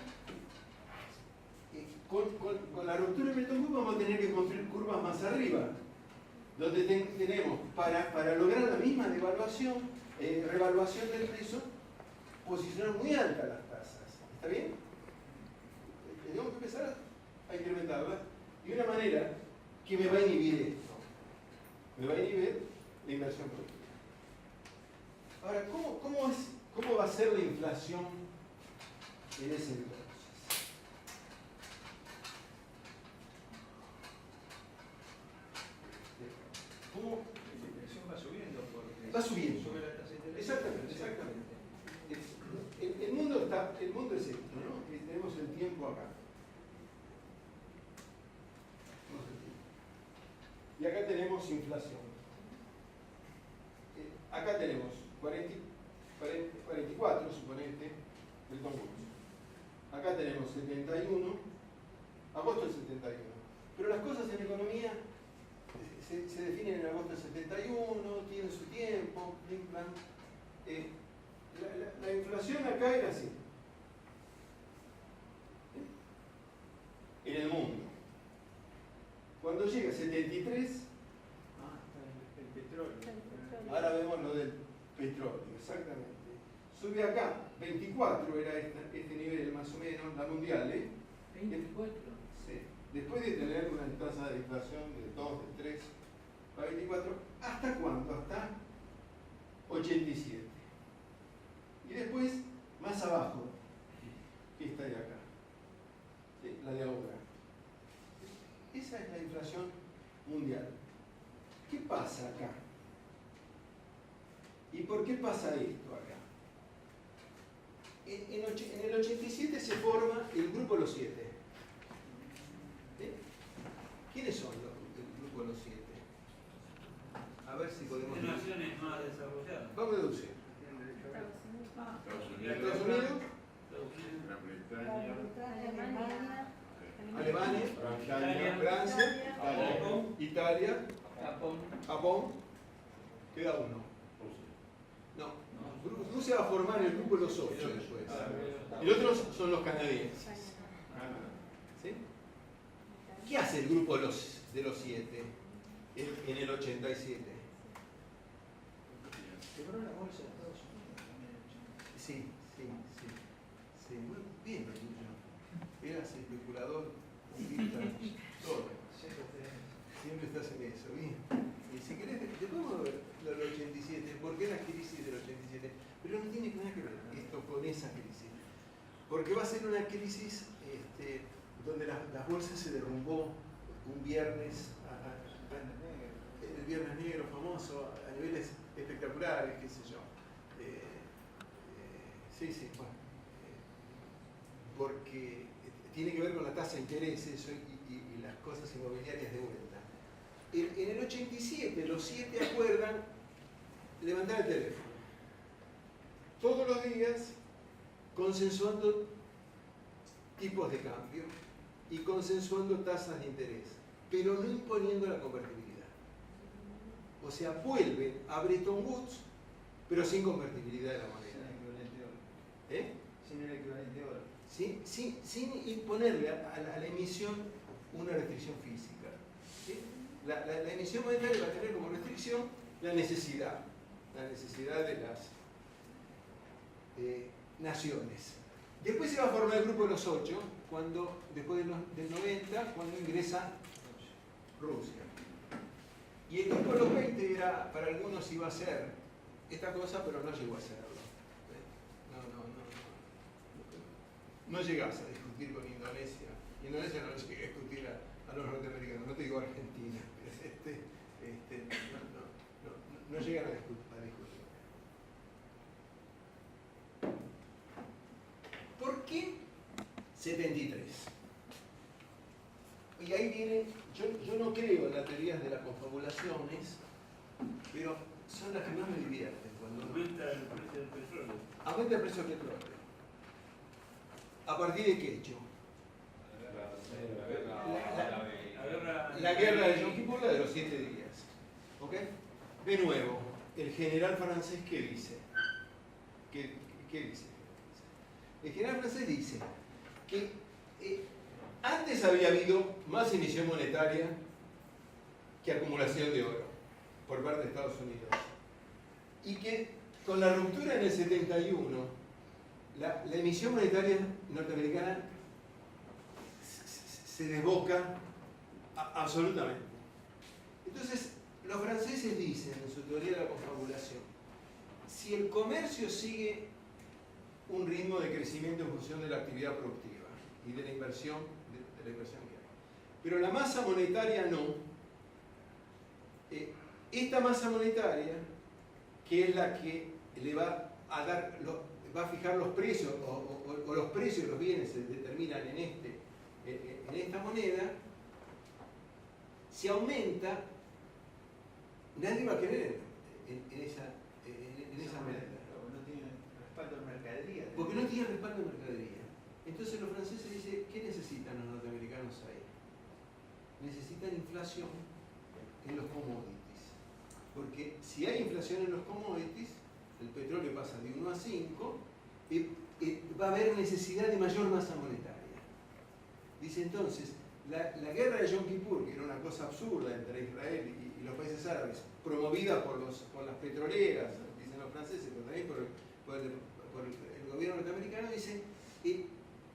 con la ruptura de Bretton Woods vamos a tener que construir curvas más arriba, donde tenemos, para lograr la misma devaluación, revaluación del peso, posicionar muy altas las tasas. ¿Está bien? Tenemos que empezar a incrementarlas de una manera que me va a inhibir esto. Me va a inhibir la inversión productiva. Ahora, ¿cómo va a ser la inflación en ese entonces? ¿Cómo? La inflación va subiendo porque Va subiendo. sube la tasa de interés. Exactamente. El mundo es esto, ¿no? Que tenemos el tiempo acá. Y acá tenemos inflación. Acá tenemos 44, suponete, del concurso. Acá tenemos 71, agosto del 71. Pero las cosas en economía se definen en agosto del 71, tienen su tiempo, plan. La inflación acá era así. En el mundo. Cuando llega a 73, El petróleo. ahora vemos lo del petróleo, exactamente. Sube acá, 24 era este nivel más o menos, la mundial, ¿eh? 24. Sí. Después de tener una tasa de inflación de 2, de 3, a 24, ¿hasta cuánto? Hasta 87. Y después, más abajo, esta de acá, ¿sí? La de ahora. Esa es la inflación mundial. ¿Qué pasa acá? ¿Y por qué pasa esto acá? En el 87 se forma el grupo Los 7. ¿Sí? ¿Quiénes son el grupo Los 7? A ver si podemos... De naciones más desarrolladas. Vamos a deducir. Estados Estados Unidos, Unidos, Gran Bretaña, Alemania, Italia, Francia, Japón, Italia, Japón, queda uno. No, Rusia va a formar el grupo de los 8 después. Y los otros son los canadienses. ¿Sí? ¿Qué hace el grupo de los 7 en el 87? Quebró la bolsa de Estados Unidos también. Sí. Muy bien, lo tuyo. Eras especulador, todo. Siempre estás en eso, bien. Y si querés, después vamos a ver lo del 87, ¿por qué la crisis del 87? Pero no tiene nada que ver esto con esa crisis. Porque va a ser una crisis donde las bolsas se derrumbó un viernes, el viernes negro famoso, a niveles espectaculares, qué sé yo. Sí, bueno. Porque tiene que ver con la tasa de interés eso, y las cosas inmobiliarias de vuelta. En el 87 los 7 acuerdan levantar el teléfono todos los días, consensuando tipos de cambio y consensuando tasas de interés, pero no imponiendo la convertibilidad. O sea, vuelven a Bretton Woods, pero sin convertibilidad de la moneda. Sin el equivalente de oro. Sin imponerle a la emisión una restricción física. ¿Sí? La emisión monetaria va a tener como restricción la necesidad de las naciones. Después se va a formar el grupo de los 8, después del 90, cuando ingresa Rusia. Y el grupo de los 20 era, para algunos iba a ser esta cosa, pero no llegó a serlo. No llegás a discutir con Indonesia. Indonesia no llega a discutir a los norteamericanos, no te digo Argentina. No llegan a discutir. ¿Por qué 73? y ahí viene, yo no creo en las teorías de las confabulaciones, pero son las que más me divierten. Cuando Aumenta el precio del petróleo. aumenta el precio del petróleo. ¿A partir de qué hecho? La guerra de Yom Kippur, la de los 7 días. ¿Ok? De nuevo, el general francés, ¿qué dice? ¿Qué dice? El general francés dice que antes había habido más emisión monetaria que acumulación de oro por parte de Estados Unidos. Y que con la ruptura en el 71, la emisión monetaria norteamericana se desboca absolutamente. Entonces, los franceses dicen en su teoría de la confabulación, si el comercio sigue un ritmo de crecimiento en función de la actividad productiva y de la inversión, que hay, pero la masa monetaria no, esta masa monetaria, que es la que le va a dar, va a fijar los precios, o los precios de los bienes se determinan en esta moneda, si aumenta, nadie va a querer en esa moneda. No tiene respaldo en mercadería. Porque no tiene respaldo en mercadería. Entonces los franceses dicen, ¿qué necesitan los norteamericanos ahí? Necesitan inflación en los commodities. Porque si hay inflación en los commodities, el petróleo pasa de 1 a 5, va a haber necesidad de mayor masa monetaria. Dice entonces, la guerra de Yom Kippur, que era una cosa absurda entre Israel y los países árabes, promovida por las petroleras, dicen los franceses, pero también por el gobierno norteamericano, dice,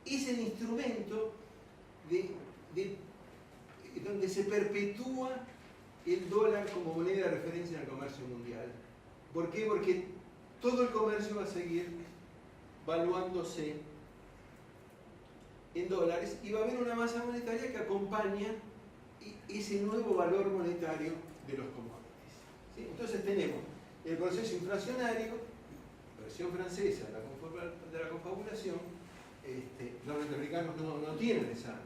es el instrumento donde se perpetúa el dólar como moneda de referencia en el comercio mundial. ¿Por qué? Porque todo el comercio va a seguir valuándose en dólares y va a haber una masa monetaria que acompaña ese nuevo valor monetario de los commodities. ¿Sí? Entonces tenemos el proceso inflacionario, versión francesa de la confabulación. Los norteamericanos no tienen esa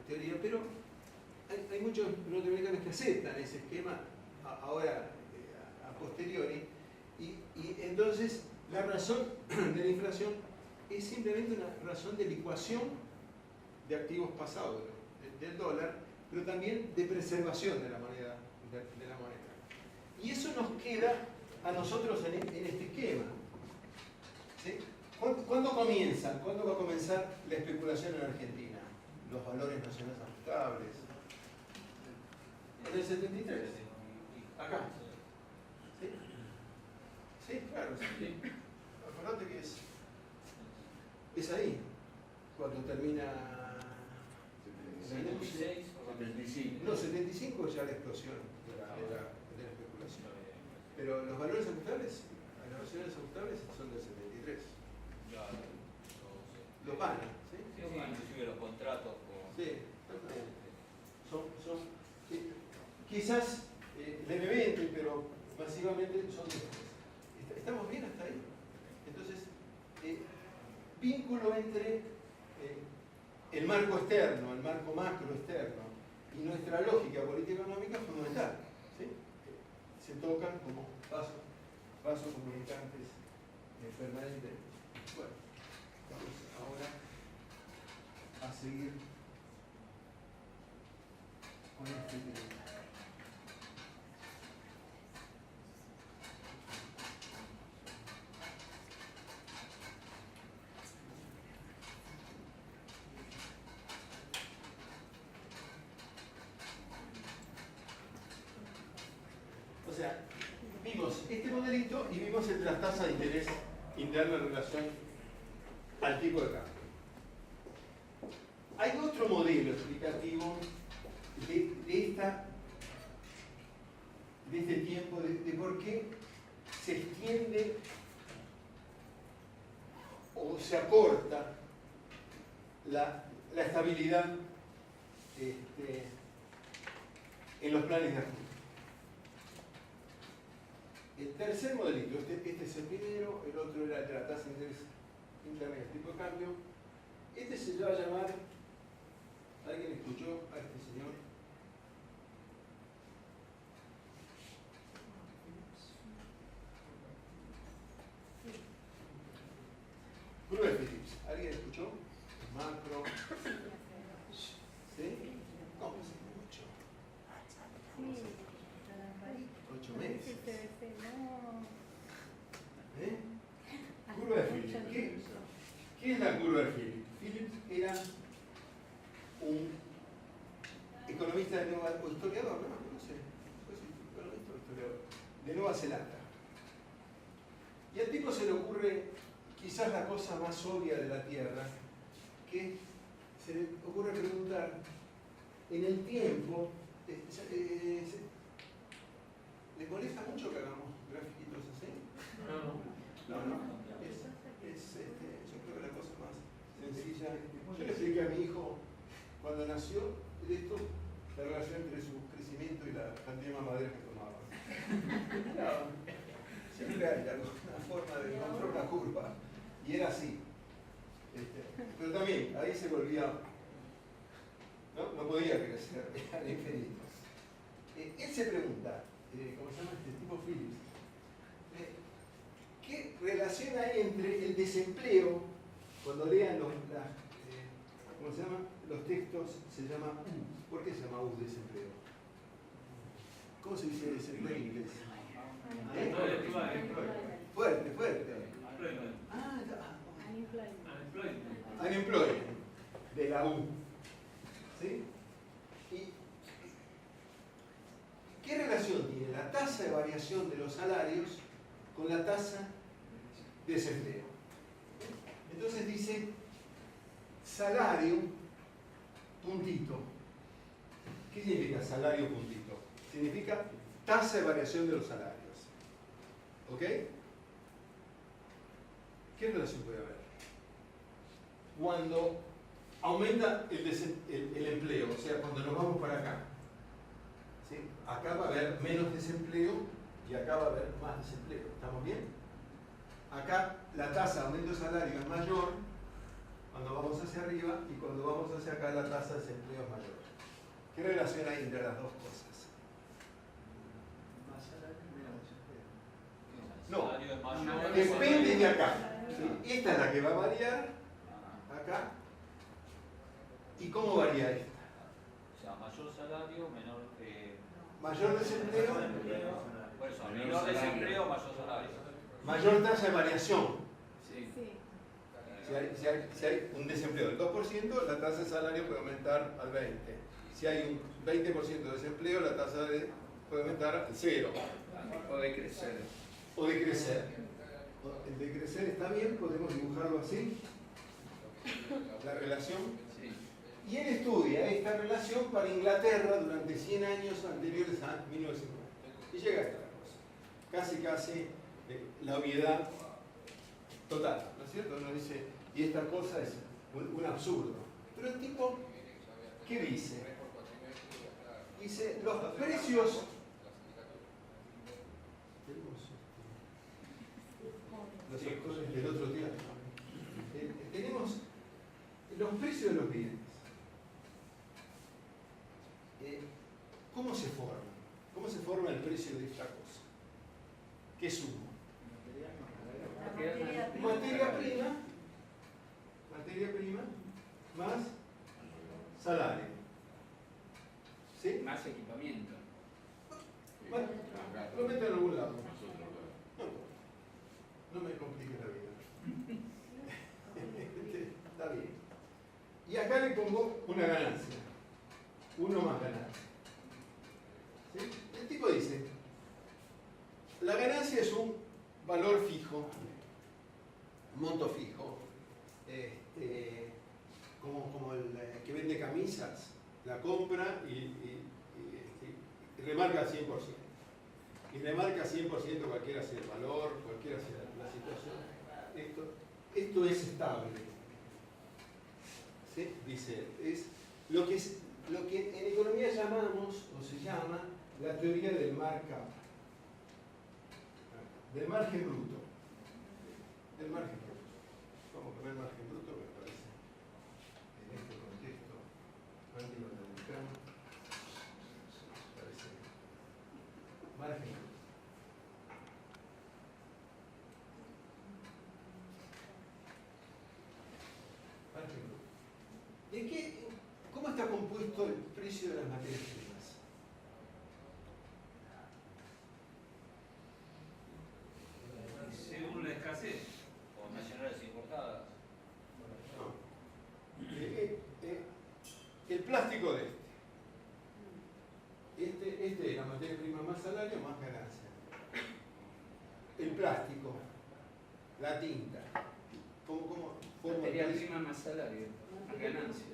teoría, pero hay muchos norteamericanos que aceptan ese esquema ahora a posteriori, y entonces la razón de la inflación es simplemente una razón de licuación de activos pasados del dólar, pero también de preservación de la moneda. Y eso nos queda a nosotros en este esquema. ¿Sí? ¿Cuándo comienza? ¿Cuándo va a comenzar la especulación en Argentina? Los valores nacionales ajustables. En el 73. Acá. ¿Sí? Sí, claro. Sí. Acordate que es ahí. Cuando termina... 76 o 75. No, 75 ya la explosión de la especulación. Pero los valores ajustables, las nacionales ajustables son del 73. Los van, ¿sí? Sí, inclusive los contratos con... Sí, quizás levemente, pero masivamente son después. ¿Estamos bien hasta ahí? Entonces, vínculo entre el marco externo, el marco macro externo y nuestra lógica política económica es fundamental. ¿Sí? Se tocan como vasos comunicantes permanentes. Bueno, vamos ahora a seguir con este tema. O sea, vimos este modelito y vimos la tasa de interés interna en relación al tipo de cambio. Hay otro modelo explicativo de este tiempo, de por qué se extiende o se acorta la estabilidad en los planes de ajuste. El tercer modelito, este es el primero, el otro era el de la tasa de interés interna del tipo de cambio. Este se va a llamar ¿Alguien escuchó a este señor? Gruber Phillips, ¿alguien escuchó? Macro. ¿Sí? ¿Cómo se escuchó? 8 meses. ¿Eh? Gruber Phillips. ¿Qué es la Gruber Phillips? Phillips era un economista de Nueva o historiador, no sé, economista o historiador, de Nueva Zelanda. Y al tipo se le ocurre quizás la cosa más obvia de la Tierra, que se le ocurre preguntar en el tiempo, ¿les molesta mucho que hagamos grafiquitos así? No. Yo creo que la cosa más sencilla. Yo le expliqué a mi hijo cuando nació esto, la relación entre su crecimiento y la cantidad de mamadera que tomaba. Claro, siempre hay alguna forma de encontrar una curva. Y era así. Pero también, ahí se volvía. No podía crecer al infinito. Él se pregunta, ¿cómo se llama este tipo Phillips? ¿Qué relación hay entre el desempleo, cuando lean ¿cómo se llama? Los textos, se llama U. ¿Por qué se llama U desempleo? ¿Cómo se dice desempleo en inglés? Fuerte. Unemployment, de la U. ¿Sí? ¿Y qué relación tiene la tasa de variación de los salarios con la tasa de desempleo? Entonces dice salario puntito. ¿Qué significa salario puntito? Significa tasa de variación de los salarios. ¿Ok? ¿Qué relación puede haber? Cuando aumenta el empleo, o sea, cuando nos vamos para acá, ¿sí? Acá va a haber menos desempleo y acá va a haber más desempleo. ¿Estamos bien? Acá la tasa de aumento de salario es mayor cuando vamos hacia arriba y cuando vamos hacia acá la tasa de desempleo es mayor. ¿Qué relación hay entre las dos cosas? Más salario, menos desempleo. No, Salario es mayor. depende de acá. ¿Sí? Esta es la que va a variar acá. ¿Y cómo varía esta? O sea, mayor salario, menor. Mayor desempleo, Por eso, menor desempleo, mayor salario. mayor tasa de variación. Sí. Si hay un desempleo del 2%, la tasa de salario puede aumentar al 20%. Si hay un 20% de desempleo, la tasa puede aumentar al 0%. O de crecer. O de crecer. El de crecer está bien, podemos dibujarlo así. La relación. Sí. Y él estudia esta relación para Inglaterra durante 100 años anteriores a 1950. Y llega a esta cosa. Casi la obviedad total, ¿no es cierto? Uno dice, y esta cosa es un absurdo. Pero el tipo, ¿qué dice? Dice, los precios... Los actores del otro día. Tenemos los precios de los bienes. ¿Cómo se forman? ¿Cómo se forma el precio de esta cosa? ¿Qué suma? Materia prima más salario. ¿Sí? Más equipamiento. Bueno, lo meto en algún lado. No me compliques la vida. Está bien. Y acá le pongo una ganancia. Uno más ganancia. ¿Sí? El tipo dice, la ganancia es un valor fijo, monto fijo, como el que vende camisas, la compra y remarca 100%. Y remarca 100% cualquiera sea el valor, cualquiera sea la situación. Esto es estable. ¿Sí? Dice, es lo que en economía llamamos, o se llama, la teoría del markup, del margen bruto. Del margen bruto. Vamos a poner margen bruto, me parece, en este contexto, más costo del precio de las materias primas. Según la escasez. O nacionales importadas. El plástico de este es la materia prima más salario más ganancia. El plástico, la tinta, ¿cómo Materia el- prima más salario, más ganancia.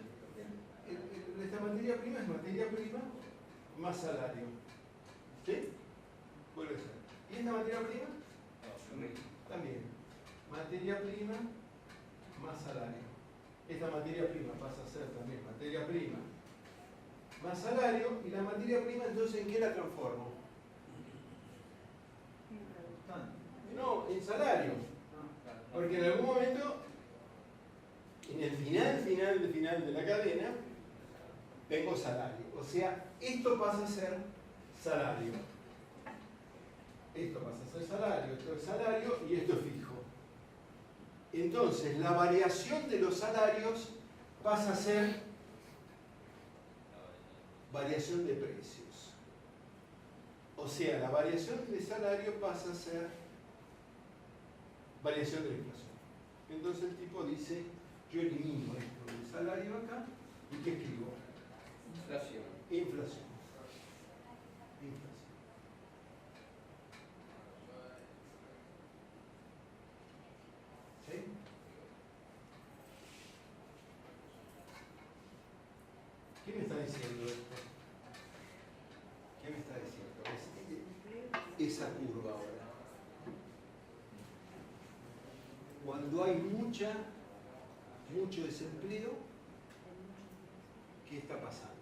esta materia prima es materia prima más salario. ¿Sí? Puede ser. ¿Y esta materia prima? También. Materia prima más salario. Esta materia prima pasa a ser también materia prima más salario, y la materia prima entonces ¿en qué la transformo? No, en salario. Porque en algún momento, en el final de la cadena, tengo salario. O sea, esto pasa a ser salario. Esto pasa a ser salario, esto es salario y esto es fijo. Entonces, la variación de los salarios pasa a ser variación de precios. O sea, la variación de salario pasa a ser variación de la inflación. Entonces el tipo dice, yo elimino esto del salario acá, ¿y qué escribo? Inflación. Inflación. Inflación. ¿Sí? ¿Qué me está diciendo esto? ¿Qué me está diciendo? Esa curva ahora. Cuando hay mucho desempleo, ¿qué está pasando?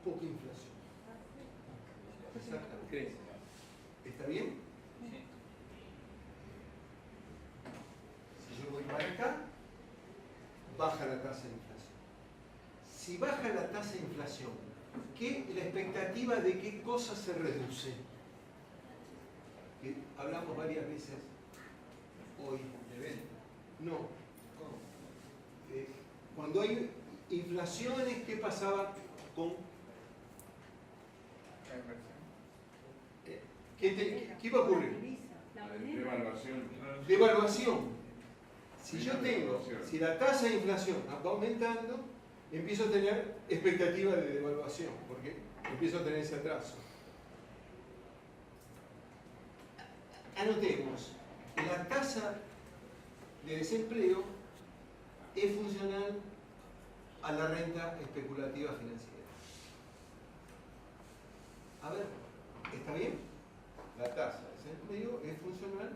Poca inflación. Exactamente. Crece. ¿Está bien? Sí. Si yo voy para acá, baja la tasa de inflación. Si baja la tasa de inflación, la expectativa de qué cosa se reduce? Que hablamos varias veces hoy. De venta. No. Cuando hay inflaciones, ¿qué pasaba con La inversión. qué iba a ocurrir? Devaluación. Devaluación. Si la tasa de inflación va aumentando, empiezo a tener expectativa de devaluación, porque empiezo a tener ese atraso. Anotemos, la tasa de desempleo es funcional a la renta especulativa financiera. A ver, ¿está bien? La tasa de desempleo es funcional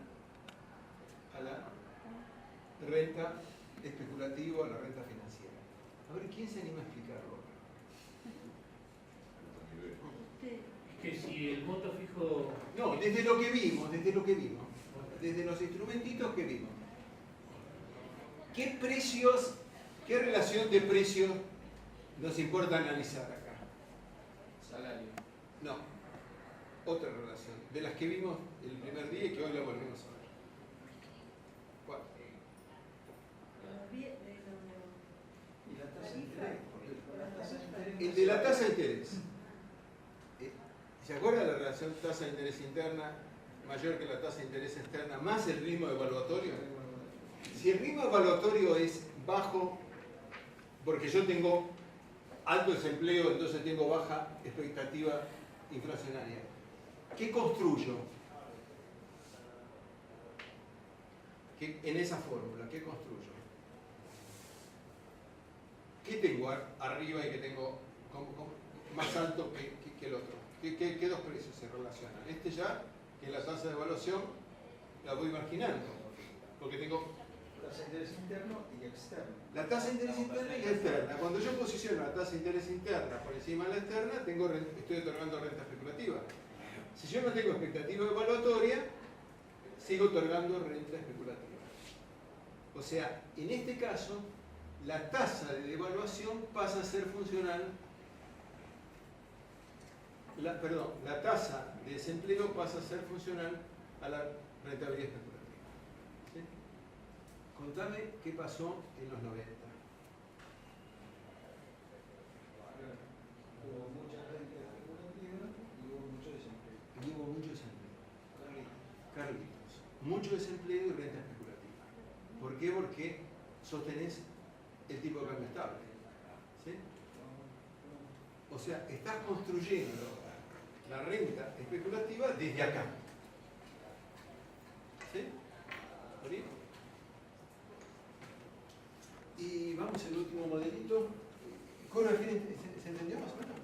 a la renta especulativa, a la renta financiera. A ver, ¿quién se anima a explicarlo? Es que si el monto fijo, No, desde lo que vimos, desde los instrumentitos que vimos. ¿Qué precios, qué relación de precios nos importa analizar acá? Salario. No, otra relación, de las que vimos el primer día y que hoy la volvemos a ver. ¿Cuál? ¿Y la tasa de interés? Porque la tasa de interés. El de la tasa de interés. ¿Se acuerda la relación tasa de interés interna mayor que la tasa de interés externa más el ritmo evaluatorio? Si el ritmo evaluatorio es bajo, porque yo tengo alto desempleo, entonces tengo baja expectativa inflacionaria, ¿qué construyo? En esa fórmula, ¿qué construyo? ¿Qué tengo arriba y que tengo más alto que el otro? ¿Qué dos precios se relacionan? Este ya, que la tasa de evaluación la voy marginando, porque tengo Tasa de interés interno y externo. la tasa de interés interna y externa. Cuando yo posiciono la tasa de interés interna por encima de la externa, estoy otorgando renta especulativa. Si yo no tengo expectativa evaluatoria, sigo otorgando renta especulativa. O sea, en este caso, la tasa de devaluación pasa a ser funcional. La tasa de desempleo pasa a ser funcional a la rentabilidad especulativa. ¿Sí? Contame qué pasó en los 90. mucho desempleo y renta especulativa. ¿Por qué? Porque sostenés el tipo de cambio estable. ¿Sí? O sea, estás construyendo la renta especulativa desde acá. ¿Sí? ¿Está bien? Y vamos al último modelito. ¿Se entendió más o menos?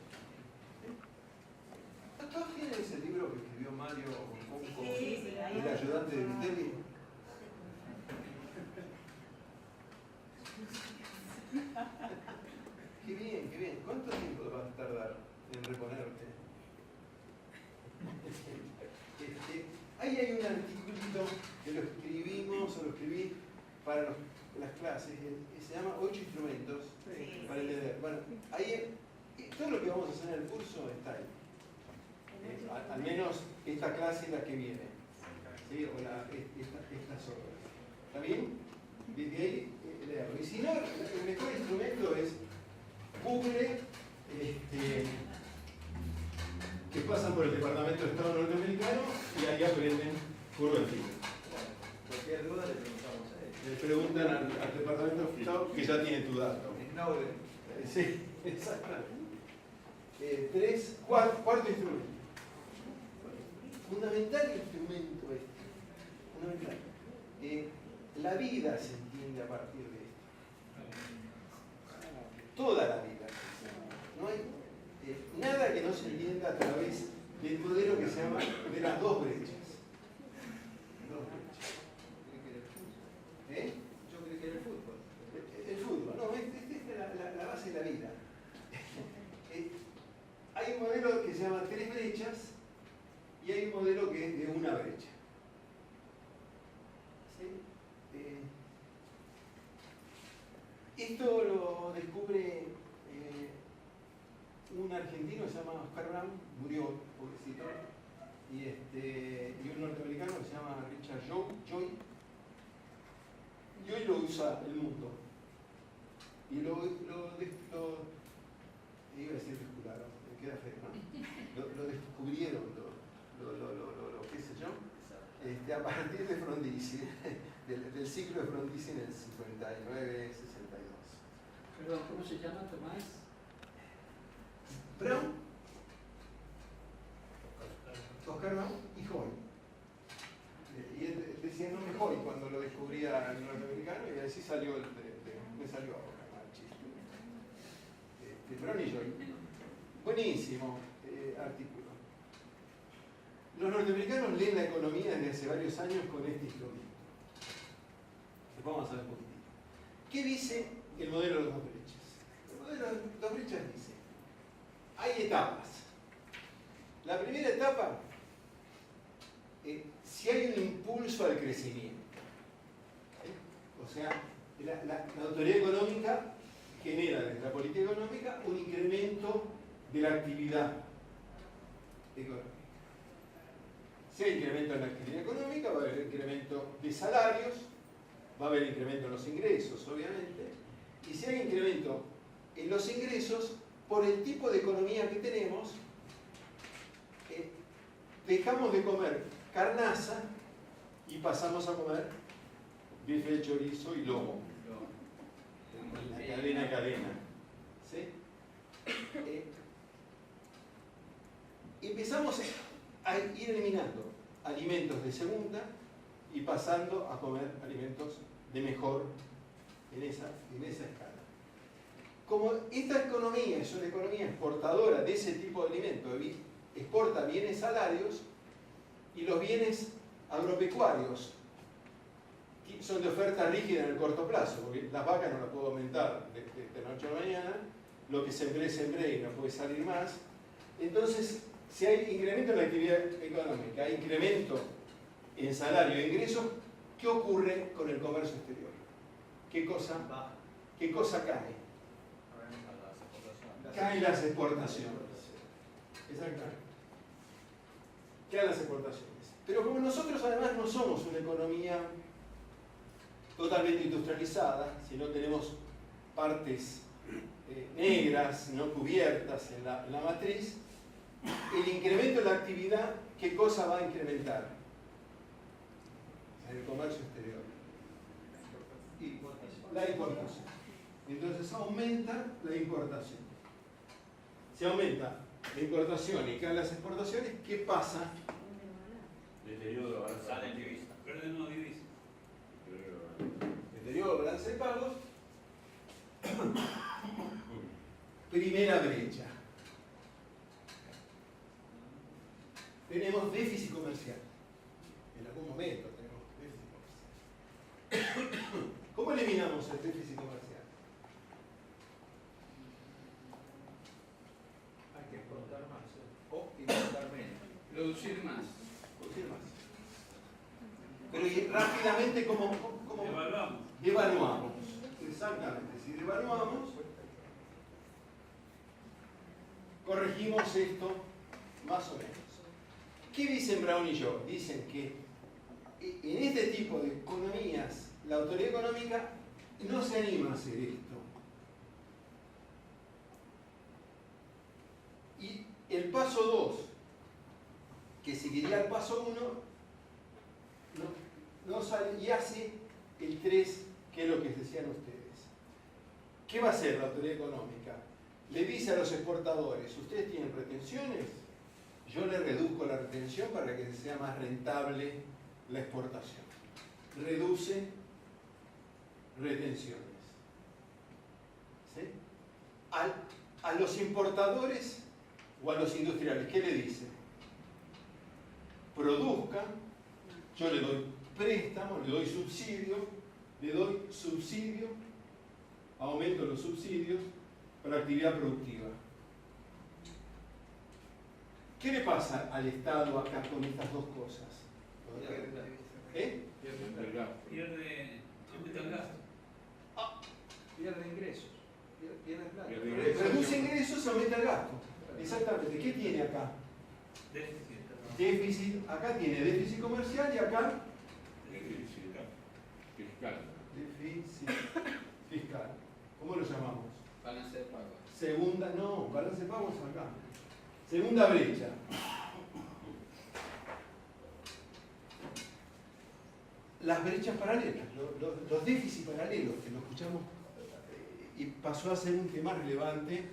¿Sí? ¿Todos tienen ese libro que escribió Mario Oconco, Sí, ahí el ayudante de Vitelli? Qué bien, qué bien. ¿Cuánto tiempo vas a tardar en reponerte? Ahí hay un articulito que lo escribimos o lo escribí para las clases, que se llama 8 instrumentos para entender. Bueno, ahí todo lo que vamos a hacer en el curso está ahí. Al menos esta clase y la que viene. ¿Sí? O estas obras. ¿Está bien? Desde ahí leerlo. Y si no, el mejor instrumento es Google, que pasan por el Departamento de Estado norteamericano y ahí aprenden curva en fila. Cualquier duda le preguntamos a él. Le preguntan al Departamento de Estado que ya tiene tu dato. Snowden. Sí, exactamente. Cuarto instrumento. Fundamental instrumento este. Fundamental. La vida se entiende a partir de esto. Toda la vida. No hay nada que no se entienda a través del modelo que se llama de las dos brechas. Dos brechas. ¿Eh? Yo creí que era el fútbol. El fútbol, no, esta es la base de la vida. Hay un modelo que se llama tres brechas y hay un modelo que es de una brecha. ¿Sí? Esto lo descubre un argentino que se llama Oscar Brown, murió, pobrecito, y un norteamericano que se llama Richard Joy, y hoy lo usa el mundo. Y lo iba a decir descubierto, me queda feo, ¿no? Lo descubrieron, qué sé yo, a partir de Frondizi, del ciclo de Frondizi en el 59-62. Perdón, ¿cómo se llama, Tomás? Brown, Oscar Brown y Hoy. Y él decía no me Hoy cuando lo descubría el norteamericano y así salió me salió ahora mal chiste. Brown y Joy. Buenísimo artículo. Los norteamericanos leen la economía desde hace varios años con este instrumento. Vamos a ver un poquitito. ¿Qué dice el modelo de las dos brechas? El modelo de las dos brechas dice hay etapas. La primera etapa, si hay un impulso al crecimiento. O sea, la autoridad económica genera desde la política económica un incremento de la actividad económica. Si hay incremento en la actividad económica, va a haber incremento de salarios, va a haber incremento en los ingresos, obviamente, y si hay incremento en los ingresos, por el tipo de economía que tenemos, dejamos de comer carnaza y pasamos a comer bife, chorizo y lomo. La cadena. ¿Sí? Empezamos a ir eliminando alimentos de segunda y pasando a comer alimentos de mejor en esa escala. Como esta economía es una economía exportadora de ese tipo de alimentos, exporta bienes salarios y los bienes agropecuarios son de oferta rígida en el corto plazo, porque las vacas no las puedo aumentar de la noche a la mañana, lo que sembré y no puede salir más. Entonces, si hay incremento en la actividad económica, hay incremento en salario e ingresos, ¿qué ocurre con el comercio exterior? ¿Qué cosa cae? Caen las exportaciones. Exactamente. Caen las exportaciones. Pero como nosotros además no somos una economía totalmente industrializada, sino tenemos partes negras, no cubiertas en la matriz, el incremento de la actividad, ¿qué cosa va a incrementar? en el comercio exterior. Y la importación. Entonces aumenta la importación. Si aumenta la importación y caen las exportaciones, ¿qué pasa? Deterioro de la balanza. Salen divisas. Perdemos divisas. Deterioro de balance de pagos. Primera brecha. Tenemos déficit comercial. En algún momento tenemos déficit comercial. ¿Cómo eliminamos el déficit comercial? Hay que exportar más. O importar menos. Producir más. Producir más. Pero y rápidamente, ¿cómo Evaluamos. devaluamos? Exactamente. Si devaluamos, corregimos esto más o menos. ¿Qué dicen Brown y yo? Dicen que en este tipo de economías, la autoridad económica no se anima a hacer esto. Y el paso 2, que seguiría el paso 1, no sale y hace el 3, que es lo que decían ustedes. ¿Qué va a hacer la autoridad económica? Le dice a los exportadores, ¿ustedes tienen retenciones? Yo le reduzco la retención para que sea más rentable la exportación. Reduce retenciones. ¿Sí? A los importadores o a los industriales, ¿qué le dice? Produzcan, yo le doy préstamo, le doy subsidio, aumento los subsidios para actividad productiva. ¿Qué le pasa al Estado acá con estas dos cosas? ¿Eh? Pierde el gasto. Pierde ingresos. Pierde plata. Reduce ingresos, aumenta el gasto. Exactamente. ¿Qué tiene acá? Déficit. Déficit. Acá tiene déficit comercial y acá Fiscal. déficit fiscal. ¿Cómo lo llamamos? Balance de pago. Balance de pagos acá. Segunda brecha. Las brechas paralelas, los déficits paralelos, que lo escuchamos y pasó a ser un tema relevante,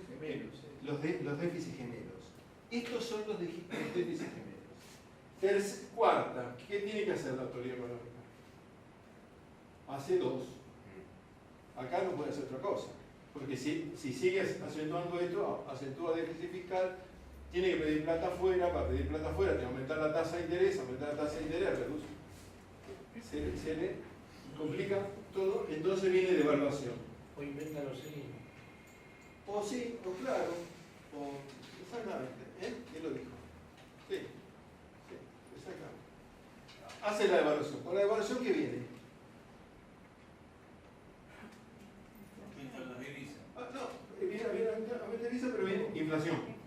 los déficits gemelos. Estos son los déficits gemelos. Cuarta, ¿qué tiene que hacer la autoridad económica? Hace 2. Acá no puede hacer otra cosa, porque si sigues acentuando esto, acentúa déficit fiscal, tiene que pedir plata afuera, para pedir plata afuera tiene que aumentar la tasa de interés, reduce. Se le complica todo, entonces viene devaluación. O inventan los sí. O sí, o claro, o exactamente, ¿eh? ¿Quién lo dijo? Sí, exactamente. Hace la devaluación. ¿Con la devaluación qué viene? Aumentan las divisas. Viene aumenta divisa, pero viene inflación.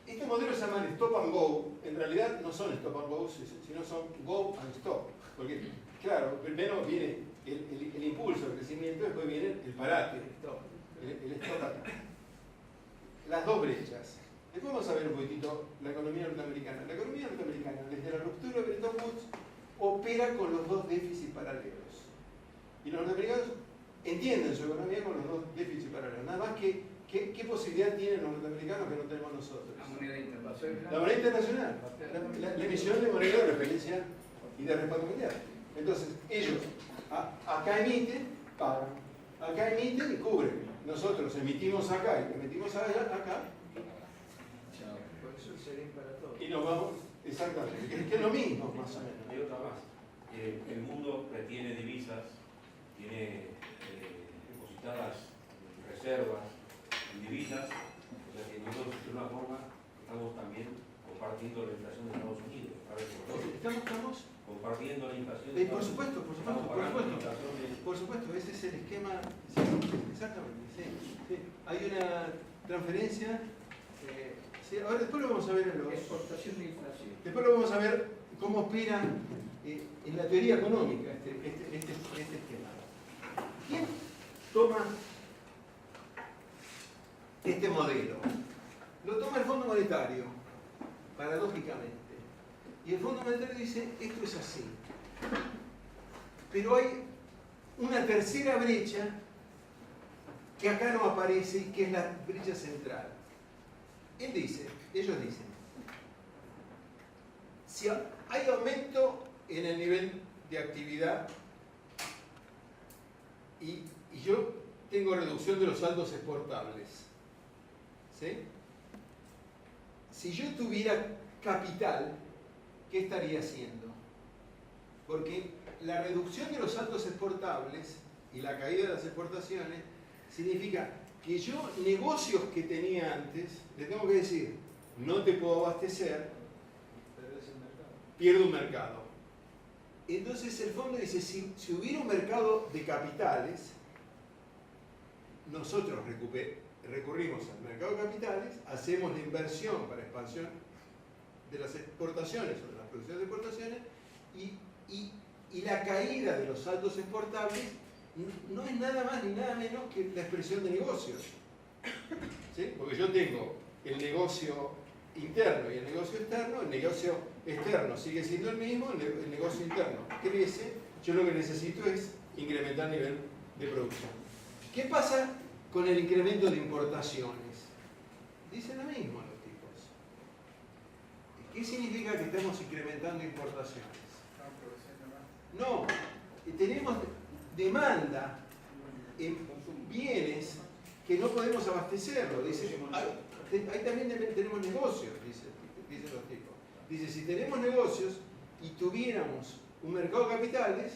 Estos modelos se llaman stop and go. En realidad no son stop and go, sino son go and stop. Porque, claro, primero viene el impulso, el crecimiento, después viene el parate, el stop acá. Las dos brechas. Después vamos a ver un poquitito la economía norteamericana. La economía norteamericana, desde la ruptura de Bretton Woods, opera con los dos déficits paralelos. Y los norteamericanos entienden su economía con los dos déficits paralelos. Nada más que, ¿qué posibilidad tienen los norteamericanos que no tenemos nosotros? La moneda internacional. La moneda internacional, la emisión de moneda de referencia y de respaldo mundial. Entonces, ellos acá emiten, pagan. Acá emiten y cubren. Nosotros emitimos acá y emitimos acá. Por eso el serén para todos. Y nos vamos, exactamente, que es lo mismo, más o menos. Hay otra más. El mundo retiene divisas, tiene depositadas reservas en divisas, o sea que nosotros de una forma estamos también compartiendo la inflación de Estados Unidos. ¿Estamos? Compartiendo la inflación Por de Estados supuesto, Unidos. Estamos pagando la inflación de... Por supuesto, ese es el esquema. Sí, exactamente, sí. Hay una transferencia. Sí, ahora después lo vamos a ver en los. Exportación de inflación. Después lo vamos a ver cómo opera en la teoría económica este esquema. ¿Quién toma este modelo? Lo toma el Fondo Monetario, paradójicamente. Y el Fondo Monetario dice, esto es así. Pero hay una tercera brecha que acá no aparece y que es la brecha central. Ellos dicen, si hay aumento en el nivel de actividad y yo tengo reducción de los saldos exportables, ¿sí? Si yo tuviera capital, ¿qué estaría haciendo? Porque la reducción de los saldos exportables y la caída de las exportaciones significa que yo, negocios que tenía antes, le tengo que decir, no te puedo abastecer, pierdo un mercado. Entonces el fondo dice, si hubiera un mercado de capitales, nosotros recurrimos al mercado de capitales, hacemos la inversión para expansión de las exportaciones o de las producciones de exportaciones y la caída de los saldos exportables no es nada más ni nada menos que la expresión de negocios. ¿Sí? Porque yo tengo el negocio interno y el negocio externo, el negocio externo sigue siendo el mismo, el negocio interno crece, yo lo que necesito es incrementar el nivel de producción. ¿Qué pasa con el incremento de importaciones? Dicen lo mismo los tipos. ¿Qué significa que estamos incrementando importaciones? No, tenemos demanda en bienes que no podemos abastecerlo. Dice, ahí también tenemos negocios, dicen los tipos. Dice, si tenemos negocios y tuviéramos un mercado de capitales,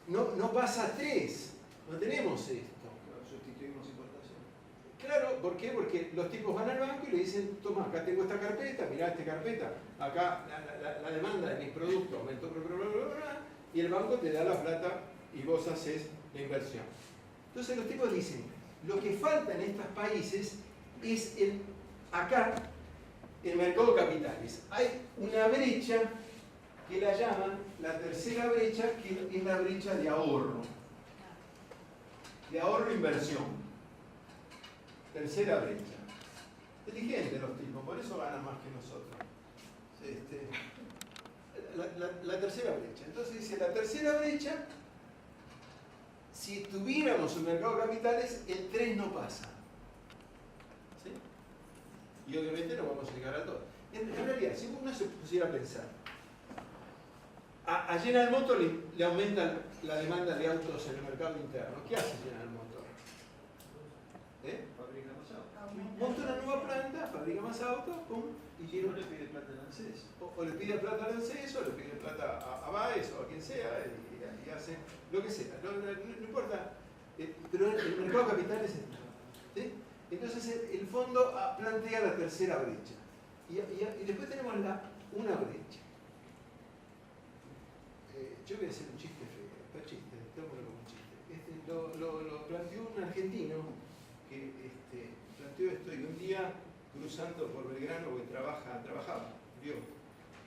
no pasa a 3, no tenemos esto. Sustituimos importación. Claro, ¿por qué? Porque los tipos van al banco y le dicen, toma, acá tengo esta carpeta, mirá esta carpeta, acá la demanda de mis productos aumentó, y el banco te da la plata y vos haces la inversión. Entonces los tipos dicen, lo que falta en estos países es acá el mercado de capitales. Hay una brecha que la llaman la tercera brecha, que es la brecha de ahorro. De ahorro e inversión. Tercera brecha. Inteligentes los tipos, por eso ganan más que nosotros. La tercera brecha. Entonces dice, la tercera brecha, si tuviéramos un mercado de capitales, el 3 no pasa. ¿Sí? Y obviamente no vamos a llegar a todo. En realidad, si uno se pusiera a pensar, a General Motors le aumenta la demanda de autos en el mercado interno. ¿Qué hace General Motors? Fabrica más autos. Monta una nueva planta, fabrica más autos, pum, y Y tiene no le pide plata al ANSES. o le pide plata al ANSES, o le pide plata a Baez o a quien sea, y hace lo que sea. No importa. Pero el mercado de capitales es esto. ¿Sí? Entonces el fondo plantea la tercera brecha. Y después tenemos una brecha. Yo voy a hacer un chiste feo, no chiste, tómalo como un chiste. Lo planteó un argentino que planteó esto y un día cruzando por Belgrano, porque trabajaba, vio,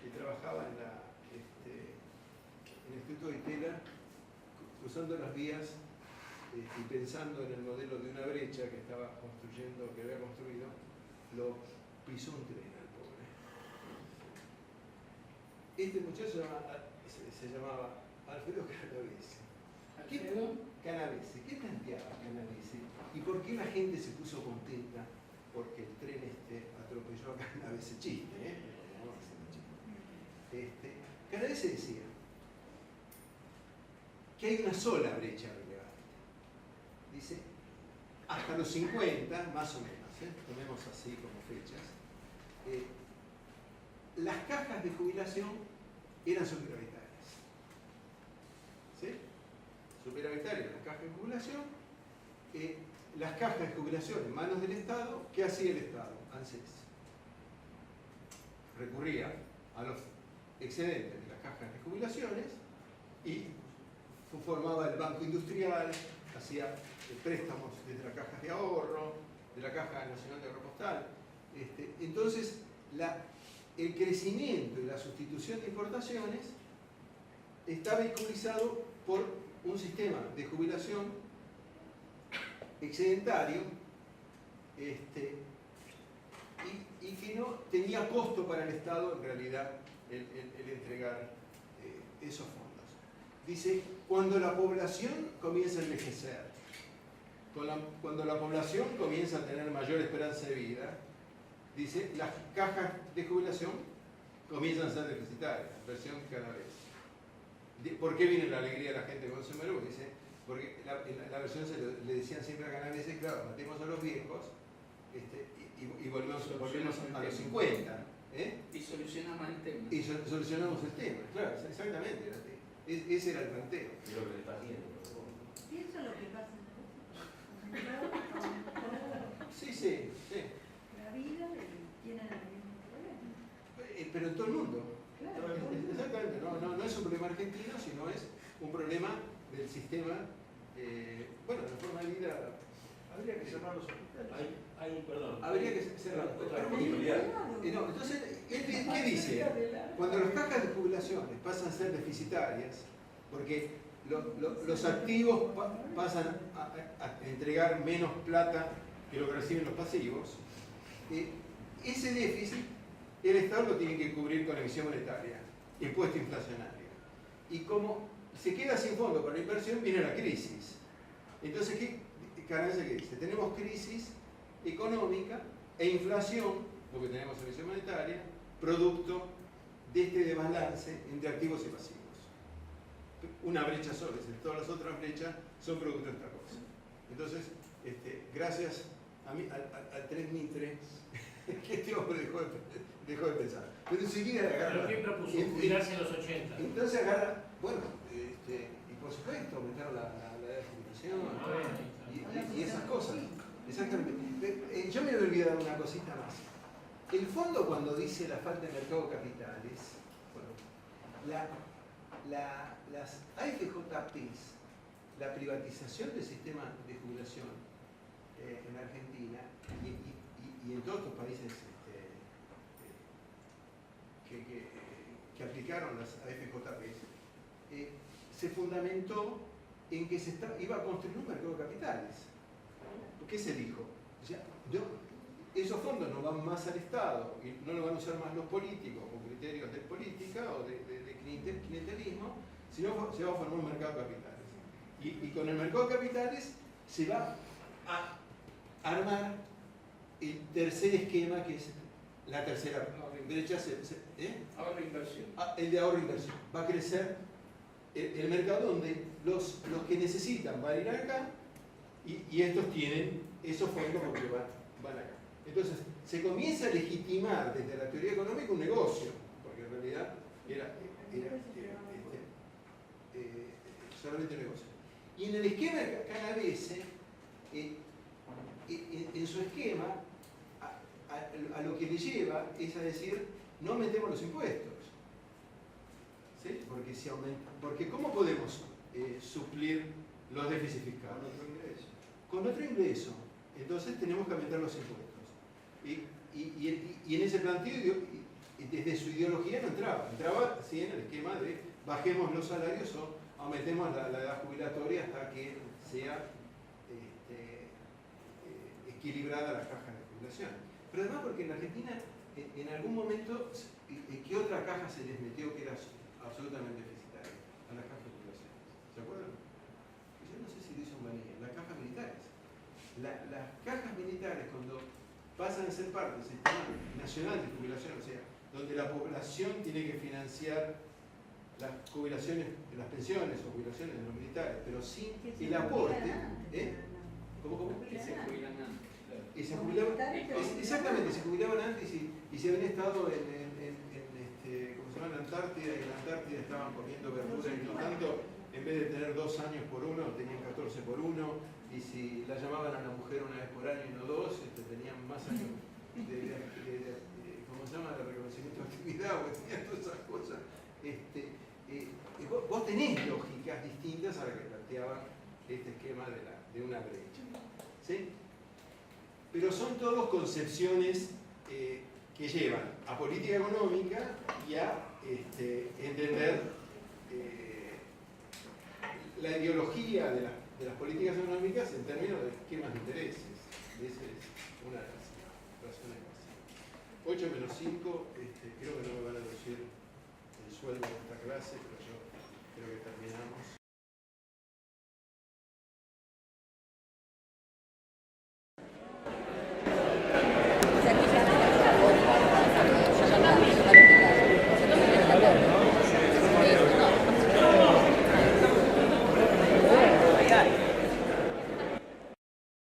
que trabajaba en el Instituto de Itela, cruzando las vías y pensando en el modelo de una brecha que estaba construyendo, que había construido, lo pisó un tren al pobre. Este muchacho se llamaba Alfredo Canavese. Canavese. ¿Qué planteaba Canavese? ¿Y por qué la gente se puso contenta? Porque el tren atropelló a Canavese. Chiste, ¿eh? Vamos a hacer un chiste. Canavese decía que hay una sola brecha relevante. Dice, hasta los 50, más o menos, tomemos así como fechas, las cajas de jubilación eran superavitarias. ¿Sí? Superavitarias las cajas de jubilación. Las cajas de jubilación en manos del Estado, ¿qué hacía el Estado? ANSES. Recurría a los excedentes de las cajas de jubilaciones y formaba el Banco Industrial, hacía préstamos desde la caja de ahorro, de la Caja Nacional de Ahorro Postal. Entonces, el crecimiento y la sustitución de importaciones está vehiculizado por un sistema de jubilación excedentario y que no tenía costo para el Estado en realidad el entregar esos fondos. Dice, cuando la población comienza a envejecer, cuando la población comienza a tener mayor esperanza de vida, dice, las cajas de jubilación comienzan a ser deficitarias, versión cada vez. ¿Por qué viene la alegría de la gente con Semerú? Dice, porque en la versión le decían siempre a Canavese, claro, matemos a los viejos y volvemos a los 50. Y solucionamos el tema. Y solucionamos el tema, claro, exactamente. Ese era el planteo. Es lo que le está haciendo. Y eso es lo que pasa en la Sí. la vida y tienen el mismo problema. Pero en todo el mundo. Claro, Exactamente, no es un problema argentino, sino es un problema del sistema, bueno, la forma de vida. Habría que cerrar los hospitales. Perdón. Habría que cerrar. Otra No, posibilidad. entonces, ¿qué dice? Cuando las cajas de jubilaciones pasan a ser deficitarias, porque los activos pasan a entregar menos plata que lo que reciben los pasivos, ese déficit el Estado lo tiene que cubrir con emisión monetaria, impuesto inflacionario. Y como se queda sin fondo para la inversión, viene la crisis. Entonces, Canavese qué dice? Tenemos crisis económica e inflación, porque tenemos emisión monetaria, producto de este desbalance entre activos y pasivos. Una brecha sola, todas las otras brechas son producto de esta cosa. Entonces, gracias al 3 Mitre, que este hombre dejó de pensar. Pero enseguida agarra. ¿Pero qué propuso? Jubilarse en los 80. Entonces agarra, bueno, y por supuesto, aumentar la edad de jubilación y esas cosas. Exactamente. Yo me he olvidado una cosita más. El fondo, cuando dice la falta de mercado de capitales, bueno, las AFJPs, la privatización del sistema de jubilación en Argentina y en todos estos países que aplicaron las AFJPs, se fundamentó en que se iba a construir un mercado de capitales. ¿Qué se dijo? O sea, esos fondos no van más al Estado y no lo van a usar más los políticos con criterios de política o de clientelismo, sino se va a formar un mercado de capitales. Y con el mercado de capitales se va a armar el tercer esquema, que es la tercera brecha. Ahorro e inversión. El de ahorro e inversión. Va a crecer el mercado donde los que necesitan van a ir acá y estos tienen esos fondos porque van acá. Entonces, se comienza a legitimar desde la teoría económica un negocio, porque en realidad era solamente un negocio. Y en el esquema de Canavese, en su esquema, a lo que le lleva es a decir, no aumentemos los impuestos. ¿Sí? Porque si aumenta, porque ¿cómo podemos suplir los déficits fiscales? Con otro ingreso. Entonces tenemos que aumentar los impuestos. Y en ese planteo, desde su ideología no entraba. Entraba, sí, en el esquema de bajemos los salarios o aumentemos la edad jubilatoria hasta que sea equilibrada la caja de jubilación. Pero además porque en Argentina, en algún momento, ¿qué otra caja se les metió que era absolutamente deficitaria? A las cajas de jubilación. ¿Se acuerdan? Yo no sé si lo hizo Manilla. Las cajas militares. Las cajas militares, cuando pasan a ser parte del sistema nacional de jubilación, o sea, donde la población tiene que financiar las jubilaciones, las pensiones o jubilaciones de los militares, pero sin el aporte. ¿Cómo? Que se jubilan antes. Y se jubilaban, exactamente, se jubilaban antes y se habían estado ¿cómo se llama? En la Antártida, y en la Antártida estaban comiendo verduras y no tanto, en vez de tener 2 años por uno, tenían 14 por uno, y si la llamaban a la mujer una vez por año y no 2, tenían más años ¿cómo se llama? De reconocimiento de actividad, o tenían todas esas cosas. Vos tenés lógicas distintas a las que planteaban este esquema de una brecha. ¿Sí? Pero son todos concepciones que llevan a política económica y a entender la ideología de las políticas económicas en términos de esquemas de intereses. Esa es una de las razones básicas. 8 menos 5, creo que no me van a decir resuelve esta clase, pero yo creo que terminamos.